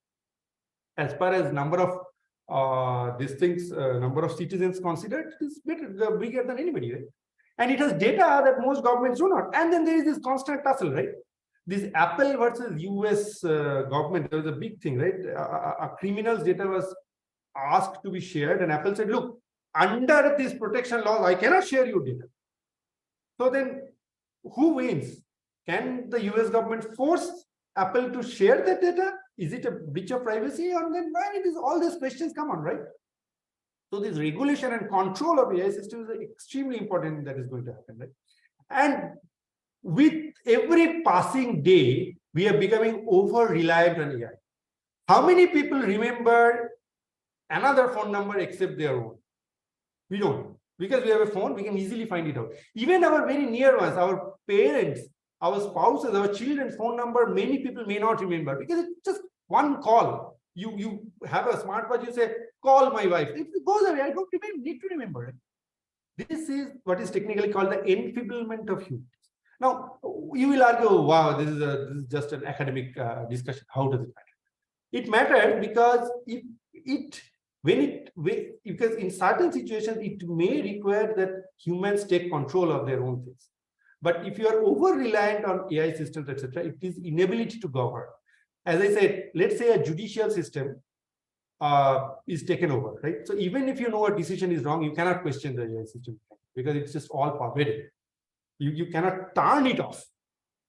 As far as number of number of citizens considered, it is bigger than anybody, right? And it has data that most governments do not. And then there is this constant tussle, right? This Apple versus US government, there was a big thing, right? A criminal's data was asked to be shared, and Apple said, look, under these protection laws, I cannot share your data. So then who wins? Can the US government force Apple to share that data? Is it a breach of privacy? And then why it is all these questions come on, right? So this regulation and control of AI systems is extremely important that is going to happen, right? And with every passing day, we are becoming over-reliant on AI. How many people remember another phone number except their own? We don't. Because we have a phone, we can easily find it out. Even our very near ones, our parents, our spouses, our children's phone number, many people may not remember because it's just one call. You have a smartwatch, you say, call my wife. It goes away. I don't need to remember it. This is what is technically called the enfeeblement of humans. Now, you will argue, wow, this is just an academic discussion. How does it matter? It matters because because in certain situations, it may require that humans take control of their own things. But if you are over-reliant on AI systems, etc., it is inability to govern. As I said, let's say a judicial system is taken over, right? So even if you know a decision is wrong, you cannot question the AI system because it's just all pervaded. You cannot turn it off.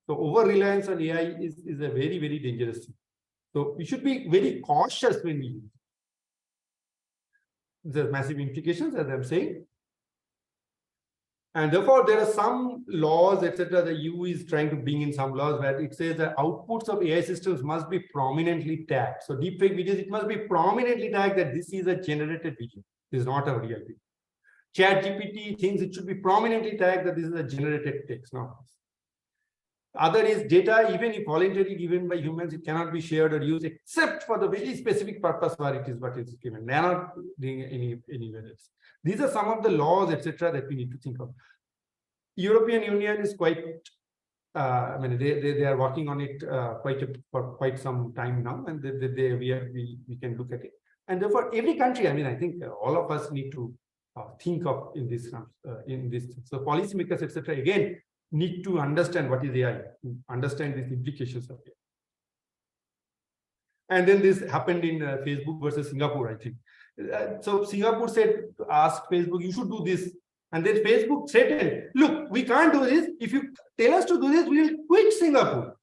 So over-reliance on AI is a very, very dangerous thing. So we should be very cautious when we use it. There's massive implications, as I'm saying. And therefore, there are some laws, etc. The EU is trying to bring in some laws where it says that outputs of AI systems must be prominently tagged. So deepfake videos, it must be prominently tagged that this is a generated video. This is not a real video. ChatGPT thinks it should be prominently tagged that this is a generated text. No. Other is data, even if voluntarily given by humans, it cannot be shared or used except for the very specific purpose where it is what is given. They are not doing anywhere else. These are some of the laws, etc., that we need to think of. European Union is quite, they are working on it for quite some time now, and we can look at it. And therefore, every country, I think all of us need to think of in this. So policymakers, etc., again, need to understand what is AI, understand these implications of it. And then this happened in Facebook versus Singapore, I think. So Singapore asked Facebook, you should do this. And then Facebook threatened, look, we can't do this. If you tell us to do this, we will quit Singapore.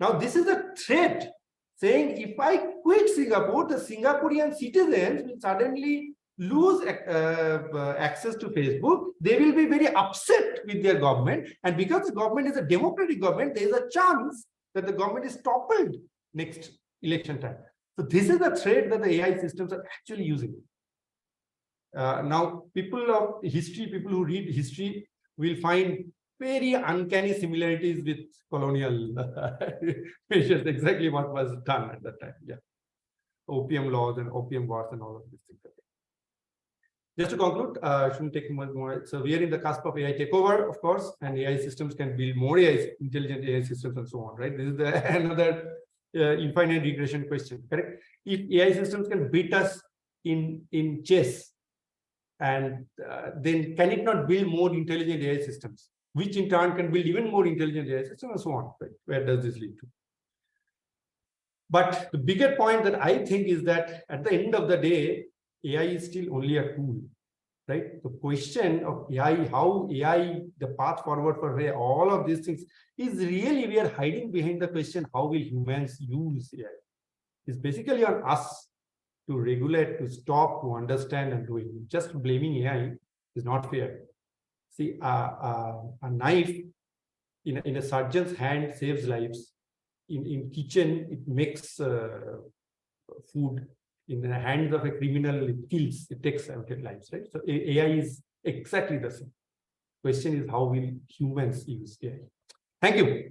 Now, this is a threat saying if I quit Singapore, the Singaporean citizens will suddenly lose access to Facebook. They will be very upset with their government. And because the government is a democratic government, there is a chance that the government is toppled next election time. So this is the threat that the AI systems are actually using. Now, people of history, people who read history will find very uncanny similarities with colonial measures, exactly what was done at that time. Yeah. Opium laws and opium wars and all of these things. Just to conclude, shouldn't take much more. So we are in the cusp of AI takeover, of course, and AI systems can build more intelligent AI systems and so on, right? This is another infinite regression question, correct? If AI systems can beat us in chess, And then can it not build more intelligent AI systems, which in turn can build even more intelligent AI systems and so on, right? Where does this lead to? But the bigger point that I think is that at the end of the day, AI is still only a tool, right? The question of AI, how AI, the path forward for AI, all of these things is really, we are hiding behind the question, how will humans use AI? It's basically on us to regulate, to stop, to understand and do it. Just blaming AI is not fair. See, a knife in a surgeon's hand saves lives. In kitchen, it makes food. In the hands of a criminal, it kills, it takes lives, right? So AI is exactly the same. Question is, how will humans use AI? Thank you.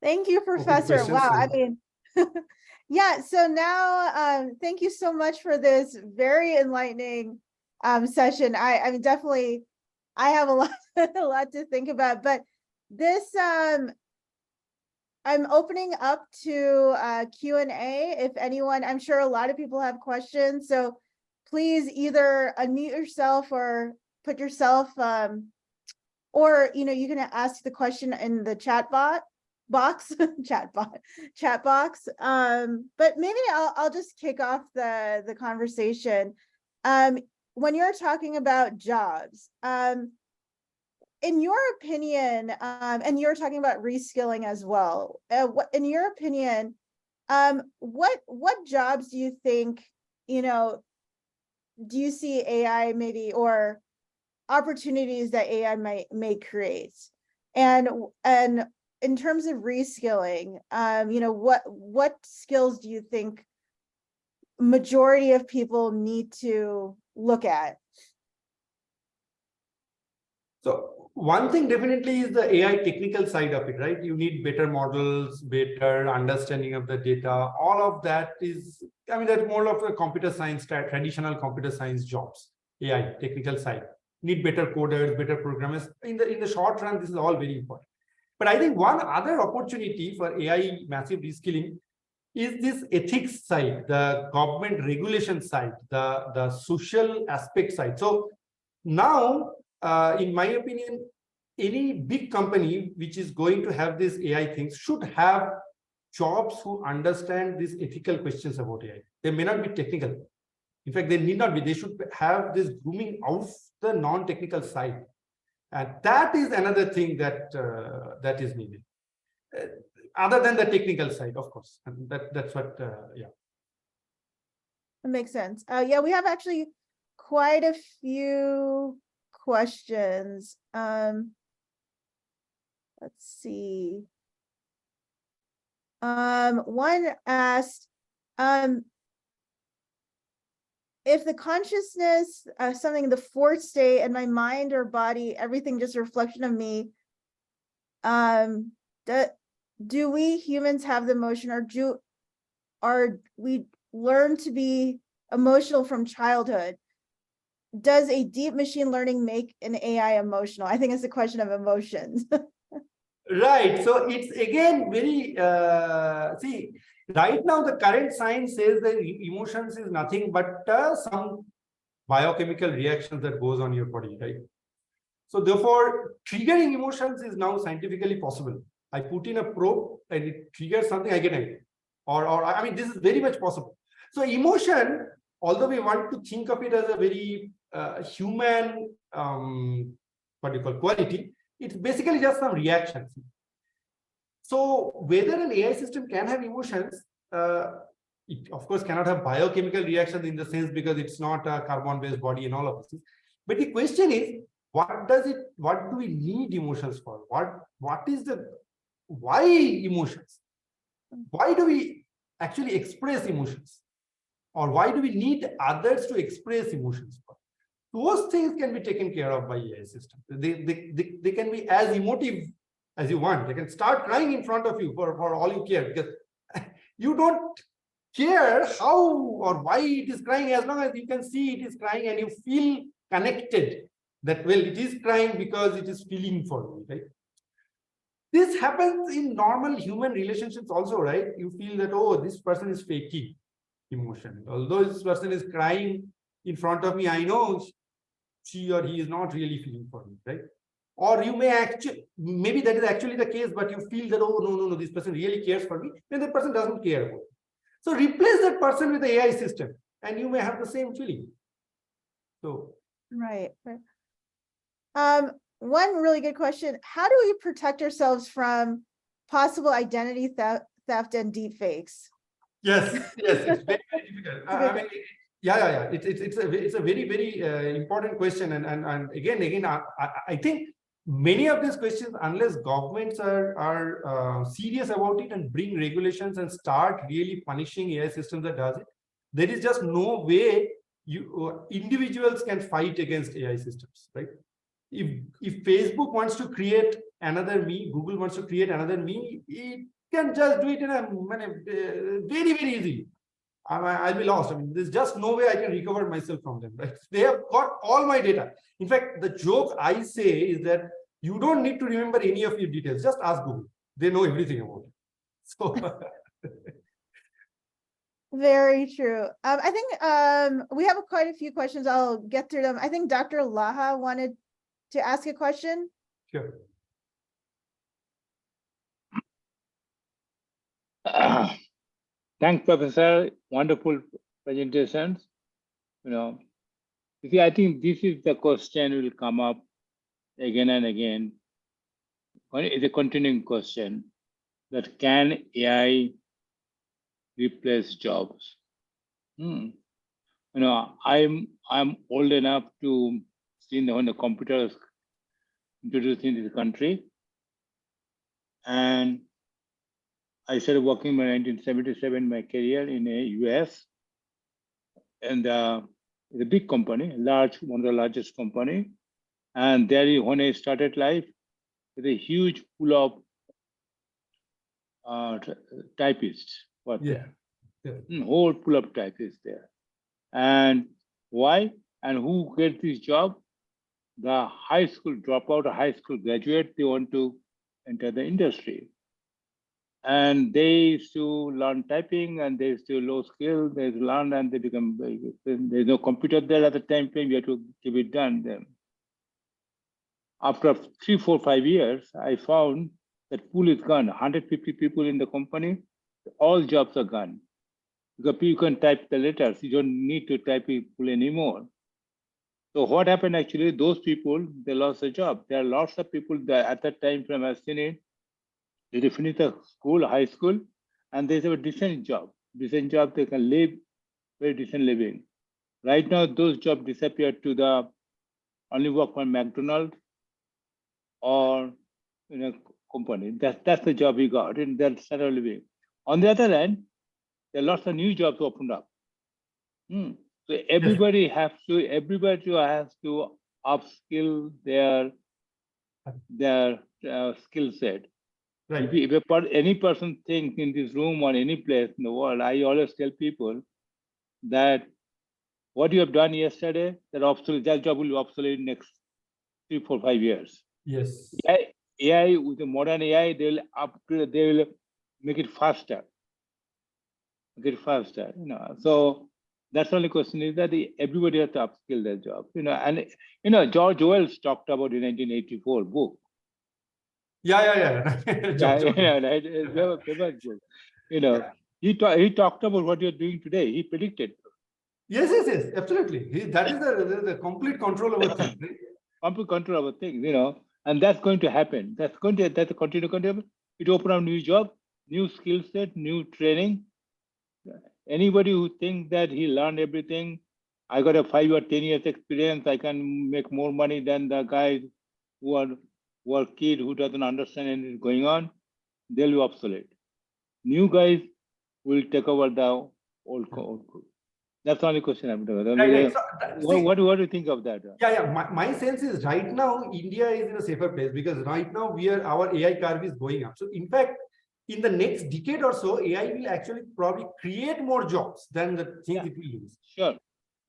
Thank you, Professor. Wow, I mean, yeah, so now thank you so much for this very enlightening session. I mean, definitely, I have a lot, a lot to think about, but this, I'm opening up to Q&A. If anyone, I'm sure a lot of people have questions, so please either unmute yourself or put yourself, or, you know, you can ask the question in the chat box, chat box. But maybe I'll just kick off the conversation. When you're talking about jobs, in your opinion, and you're talking about reskilling as well, in your opinion, what jobs do you think, you know, do you see AI maybe, or opportunities that AI may create? And in terms of reskilling, you know, what skills do you think majority of people need to look at? So one thing definitely is the AI technical side of it, right? You need better models, better understanding of the data. All of that is, I mean, that's more of a computer science, traditional computer science jobs, AI technical side. Need better coders, better programmers. In the short run, this is all very important. But I think one other opportunity for AI massive reskilling is this ethics side, the government regulation side, the social aspect side. So now, in my opinion, any big company which is going to have this AI things should have jobs who understand these ethical questions about AI. They may not be technical. In fact, they need not be. They should have this grooming out the non-technical side. And that is another thing that that is needed. Other than the technical side, of course. And that's what, yeah. That makes sense. Yeah, we have actually quite a few questions. Let's see. One asked, if the consciousness, something in the fourth state, and my mind or body, everything just a reflection of me, do we humans have the emotion, or are we learn to be emotional from childhood? Does a deep machine learning make an AI emotional? I think it's a question of emotions. Right. So it's again very, see, right now the current science says that emotions is nothing but some biochemical reactions that goes on your body, right? So therefore, triggering emotions is now scientifically possible. I put in a probe and it triggers something, I get angry. Or I mean, this is very much possible. So emotion, although we want to think of it as a very human, what do you call, quality, it's basically just some reactions. So whether an AI system can have emotions, it of course cannot have biochemical reactions in the sense because it's not a carbon-based body and all of this. But the question is, what do we need emotions for? What is why emotions? Why do we actually express emotions? Or why do we need others to express emotions for? Those things can be taken care of by AI systems. They can be as emotive as you want. They can start crying in front of you for all you care, because you don't care how or why it is crying, as long as you can see it is crying and you feel connected that, well, it is crying because it is feeling for you, right? This happens in normal human relationships also, right? You feel that, oh, this person is faking emotion. Although this person is crying, in front of me, I know she or he is not really feeling for me, right? Or you may actually, maybe that is actually the case, but you feel that, oh, no, this person really cares for me, then the person doesn't care about it. So replace that person with the AI system, and you may have the same feeling. So, Right. One really good question: how do we protect ourselves from possible identity theft and deepfakes? yes, it's very, very difficult. I mean, yeah. It's a very, very important question, and again, I think many of these questions, unless governments are serious about it and bring regulations and start really punishing AI systems that does it, there is just no way you individuals can fight against AI systems, right? If Facebook wants to create another me, Google wants to create another me, it can just do it in a very, very easy. I'll be lost. I mean, there's just no way I can recover myself from them, right? They have got all my data. In fact, the joke I say is that you don't need to remember any of your details. Just ask Google. They know everything about it. So Very true. I think we have quite a few questions. I'll get through them. I think Dr. Laha wanted to ask a question. sure. Thanks, Professor. Wonderful presentations. You see, I think this is the question will come up again and again. It's a continuing question that can AI replace jobs? I'm old enough to see when the computer was introduced in this country, and I started working in 1977, my career in the US, and it's a big company, one of the largest company. And there, when I started life, with a huge pool of typists were there. Whole pool of typists there. And why? And who get this job? The high school dropout, or high school graduate, they want to enter the industry. And they used to learn typing, and they used to low skill, they learn, and they become, there's no computer there at the time frame, you have to keep it done then. After 3, 4, 5 years, I found that pool is gone. 150 people in the company, all jobs are gone. Because you can type the letters, you don't need to type pool anymore. So what happened actually, those people, they lost their job. There are lots of people that at that time frame I've seen it, they finish the school, high school, and they have a decent job. Decent job, they can live very decent living. Right now, those jobs disappeared to the only work for McDonald's or in a company. That's the job he got, and they'll start living. On the other hand, there are lots of new jobs opened up. So everybody has to upskill their skill set. Right. If any person thinks in this room or any place in the world, I always tell people that what you have done yesterday, that job will be obsolete in next 3, 4, 5 years. Yes. AI with the modern AI, they will upgrade, they will make it faster. So that's the only question is that everybody has to upskill their job. And George Orwell talked about in 1984 book. Yeah. Right. It's a famous book. He talked about what you're doing today. He predicted. Yes, absolutely. That is the complete control over things. Right? Complete control over things, and that's going to happen. That's continue to happen. It open up new job, new skill set, new training. Anybody who thinks that he learned everything, I got a 5 or 10 years experience, I can make more money than the guys who are kid who doesn't understand anything going on, they'll be obsolete. New guys will take over the old group. That's the only question I'm doing. Right. What do you think of that? Yeah. My sense is right now India is in a safer place because right now our AI curve is going up. So in fact, in the next decade or so, AI will actually probably create more jobs than the things it will lose. Sure.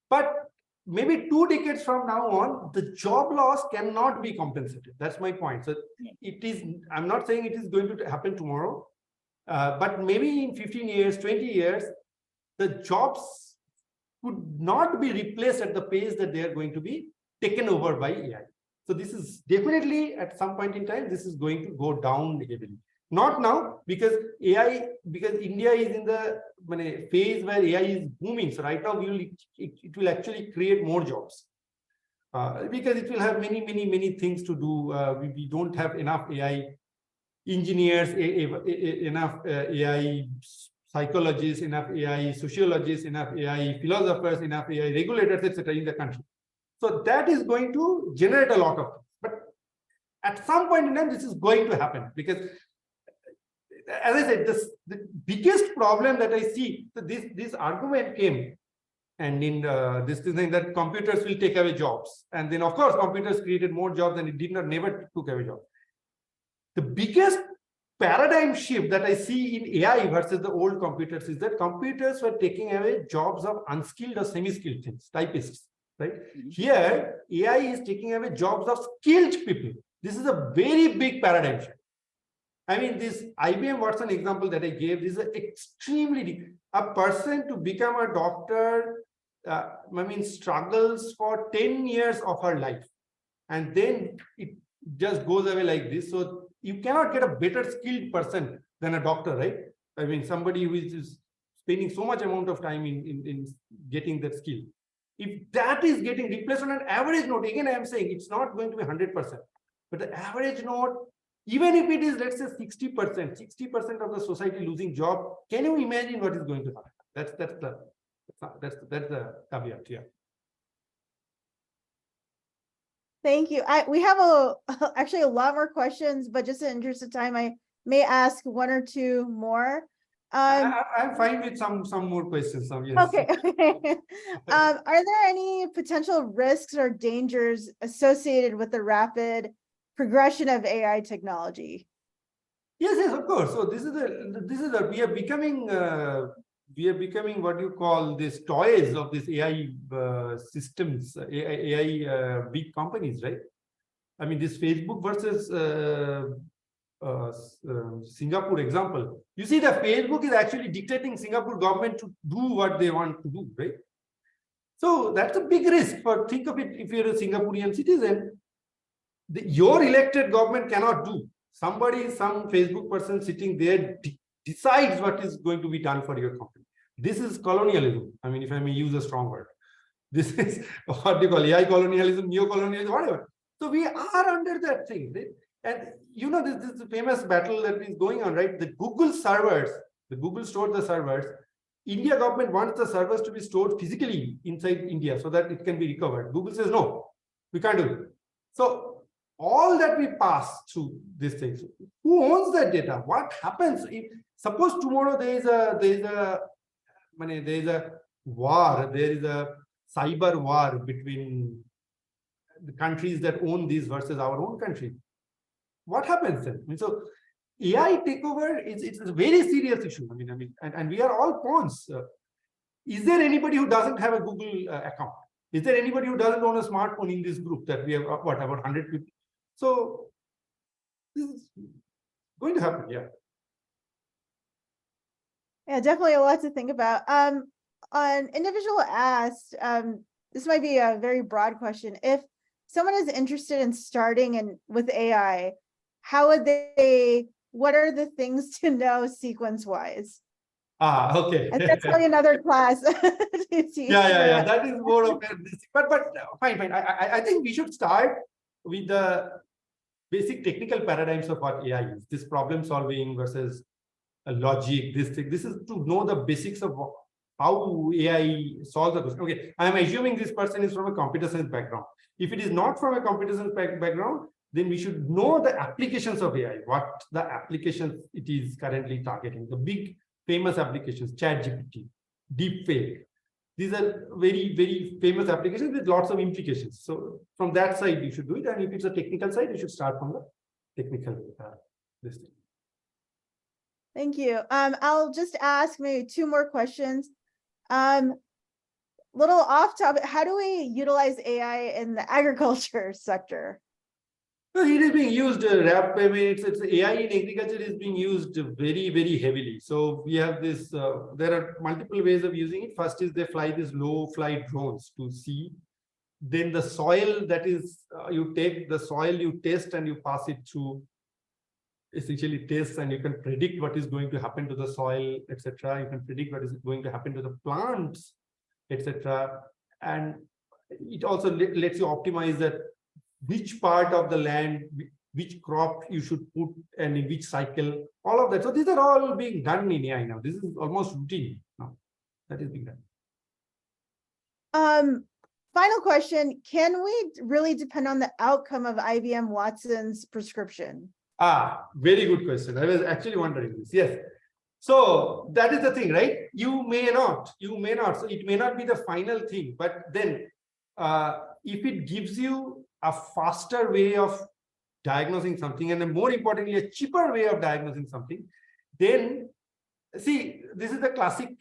But maybe 2 decades from now on, the job loss cannot be compensated. That's my point. So it is, I'm not saying it is going to happen tomorrow, but maybe in 15 years, 20 years, the jobs could not be replaced at the pace that they are going to be taken over by AI. So this is definitely at some point in time, this is going to go down heavily. Not now, because India is in the phase where AI is booming. So right now, it will actually create more jobs. Because it will have many things to do. We don't have enough AI engineers, enough AI psychologists, enough AI sociologists, enough AI philosophers, enough AI regulators, etc. in the country. So that is going to generate a lot of things. But at some point in time, this is going to happen because, as I said, the biggest problem that I see, so this argument came, and in this thing that computers will take away jobs, and then of course computers created more jobs, and it never took away jobs. The biggest paradigm shift that I see in AI versus the old computers is that computers were taking away jobs of unskilled or semi-skilled things, typists, right? Here, AI is taking away jobs of skilled people. This is a very big paradigm shift. I mean, this IBM Watson example that I gave, this is extremely deep. A person to become a doctor, struggles for 10 years of her life. And then it just goes away like this. So you cannot get a better skilled person than a doctor, right? I mean, somebody who is spending so much amount of time in getting that skill. If that is getting replaced on an average note, again, I am saying it's not going to be 100%, but the average note, even if it is, let's say 60% of the society losing job, can you imagine what is going to happen? That's the caveat here. Thank you. We have actually a lot more questions, but just in the interest of time, I may ask one or two more. I'm fine with some more questions. Yes. Okay. Are there any potential risks or dangers associated with the rapid progression of AI technology? Yes, of course. So we are becoming what you call these toys of these AI systems, AI big companies, right? I mean, this Facebook versus Singapore example. You see that Facebook is actually dictating Singapore government to do what they want to do, right? So that's a big risk. Think of it, if you're a Singaporean citizen, your elected government cannot do. Some Facebook person sitting there decides what is going to be done for your company. This is colonialism. I mean, if I may use a strong word, this is what they call AI colonialism, neo-colonialism, whatever. So we are under that thing, right? And you know, this is a famous battle that is going on, right? The Google servers, Google stored the servers. India government wants the servers to be stored physically inside India so that it can be recovered. Google says, no, we can't do it. So all that we pass through these things, who owns that data? What happens if, suppose tomorrow there is a war, there is a cyber war between the countries that own these versus our own country? What happens then? I mean, so AI takeover it's a very serious issue. I mean, and we are all pawns. Is there anybody who doesn't have a Google account? Is there anybody who doesn't own a smartphone in this group that we have, about 100 people? So this is going to happen, yeah. Yeah, definitely a lot to think about. An individual asked, this might be a very broad question. If someone is interested in starting with AI, how would what are the things to know sequence-wise? Okay. And that's probably another class. Yeah. That is more of a, but fine. I think we should start with the basic technical paradigms of what AI is. This problem solving versus logic. This is to know the basics of how AI solves the question. Okay, I am assuming this person is from a computer science background. If it is not from a computer science background, then we should know the applications of AI, what the applications it is currently targeting, the big famous applications, ChatGPT, deepfake. These are very, very famous applications with lots of implications. So from that side, you should do it. And if it's a technical side, you should start from the technical this thing. Thank you. I'll just ask maybe two more questions. Little off topic, how do we utilize AI in the agriculture sector? So it is being used, wrap payments, it's AI in agriculture is being used very, very heavily. So we have this, there are multiple ways of using it. First is they fly these low flight drones to see. Then the soil that is, you take the soil, you test and you pass it through essentially tests, and you can predict what is going to happen to the soil, etc. You can predict what is going to happen to the plants, etc. And it also lets you optimize that which part of the land, which crop you should put and in which cycle, all of that. So these are all being done in AI now. This is almost routine now. That is being done. Final question, can we really depend on the outcome of IBM Watson's prescription? Very good question. I was actually wondering this. Yes. So that is the thing, right? You may not. So it may not be the final thing, but then if it gives you a faster way of diagnosing something, and then more importantly, a cheaper way of diagnosing something, then see, this is the classic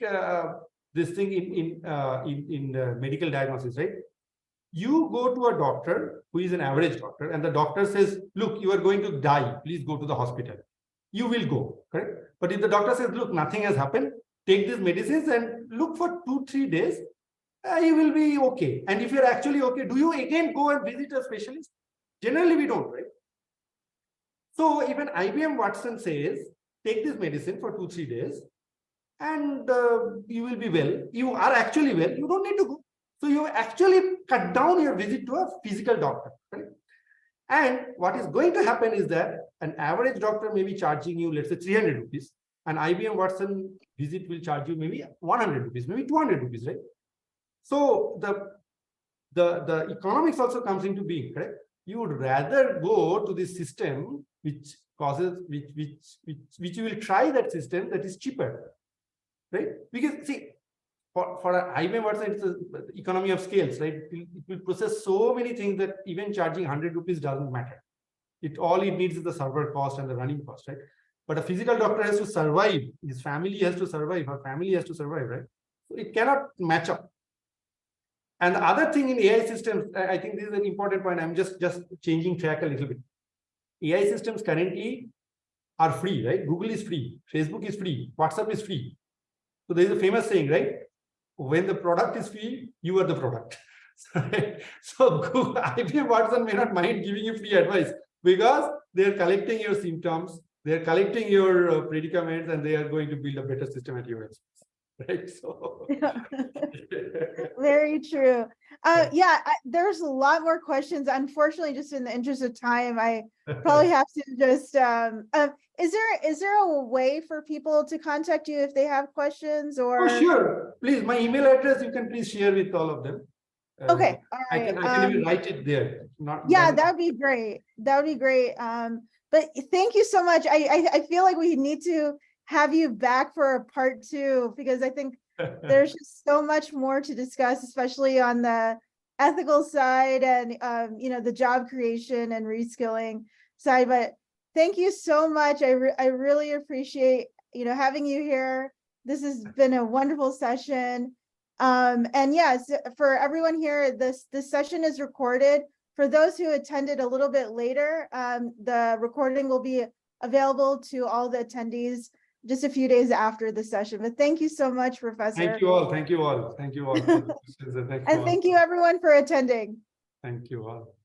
this thing in medical diagnosis, right? You go to a doctor who is an average doctor, and the doctor says, look, you are going to die, please go to the hospital. You will go, correct? But if the doctor says, look, nothing has happened, take these medicines and look for 2-3 days, you will be okay. And if you're actually okay, do you again go and visit a specialist? Generally, we don't, right? So if an IBM Watson says, take this medicine for 2-3 days, and you will be well, you are actually well, you don't need to go. So you actually cut down your visit to a physical doctor, right? And what is going to happen is that an average doctor may be charging you, let's say 300 rupees. An IBM Watson visit will charge you maybe 100 rupees, maybe 200 rupees, right? So the economics also comes into being, correct? You would rather go to this system which causes, which you will try that system that is cheaper, right? Because see, for an IBM Watson, it's the economy of scales, right? It will process so many things that even charging 100 rupees doesn't matter. All it needs is the server cost and the running cost, right? But a physical doctor has to survive. His family has to survive. Her family has to survive, right? So it cannot match up. And the other thing in AI systems, I think this is an important point. I'm just changing track a little bit. AI systems currently are free, right? Google is free. Facebook is free. WhatsApp is free. So there is a famous saying, right? When the product is free, you are the product. So IBM Watson may not mind giving you free advice because they're collecting your symptoms, they're collecting your predicaments, and they are going to build a better system at your expense. Right? So very true. There's a lot more questions. Unfortunately, just in the interest of time, I probably have to just is there a way for people to contact you if they have questions? Or oh, sure, please, my email address you can please share with all of them. Okay, all right. I can even write it there. That would be great. That would be great. But thank you so much. I feel like we need to have you back for a part 2, because I think there's just so much more to discuss, especially on the ethical side and the job creation and reskilling side. But thank you so much. I really appreciate having you here. This has been a wonderful session. And yes, for everyone here, this session is recorded. For those who attended a little bit later, the recording will be available to all the attendees just a few days after the session. But thank you so much, Professor. Thank you all. Thank you all. Thank you all. And thank you everyone for attending. Thank you all.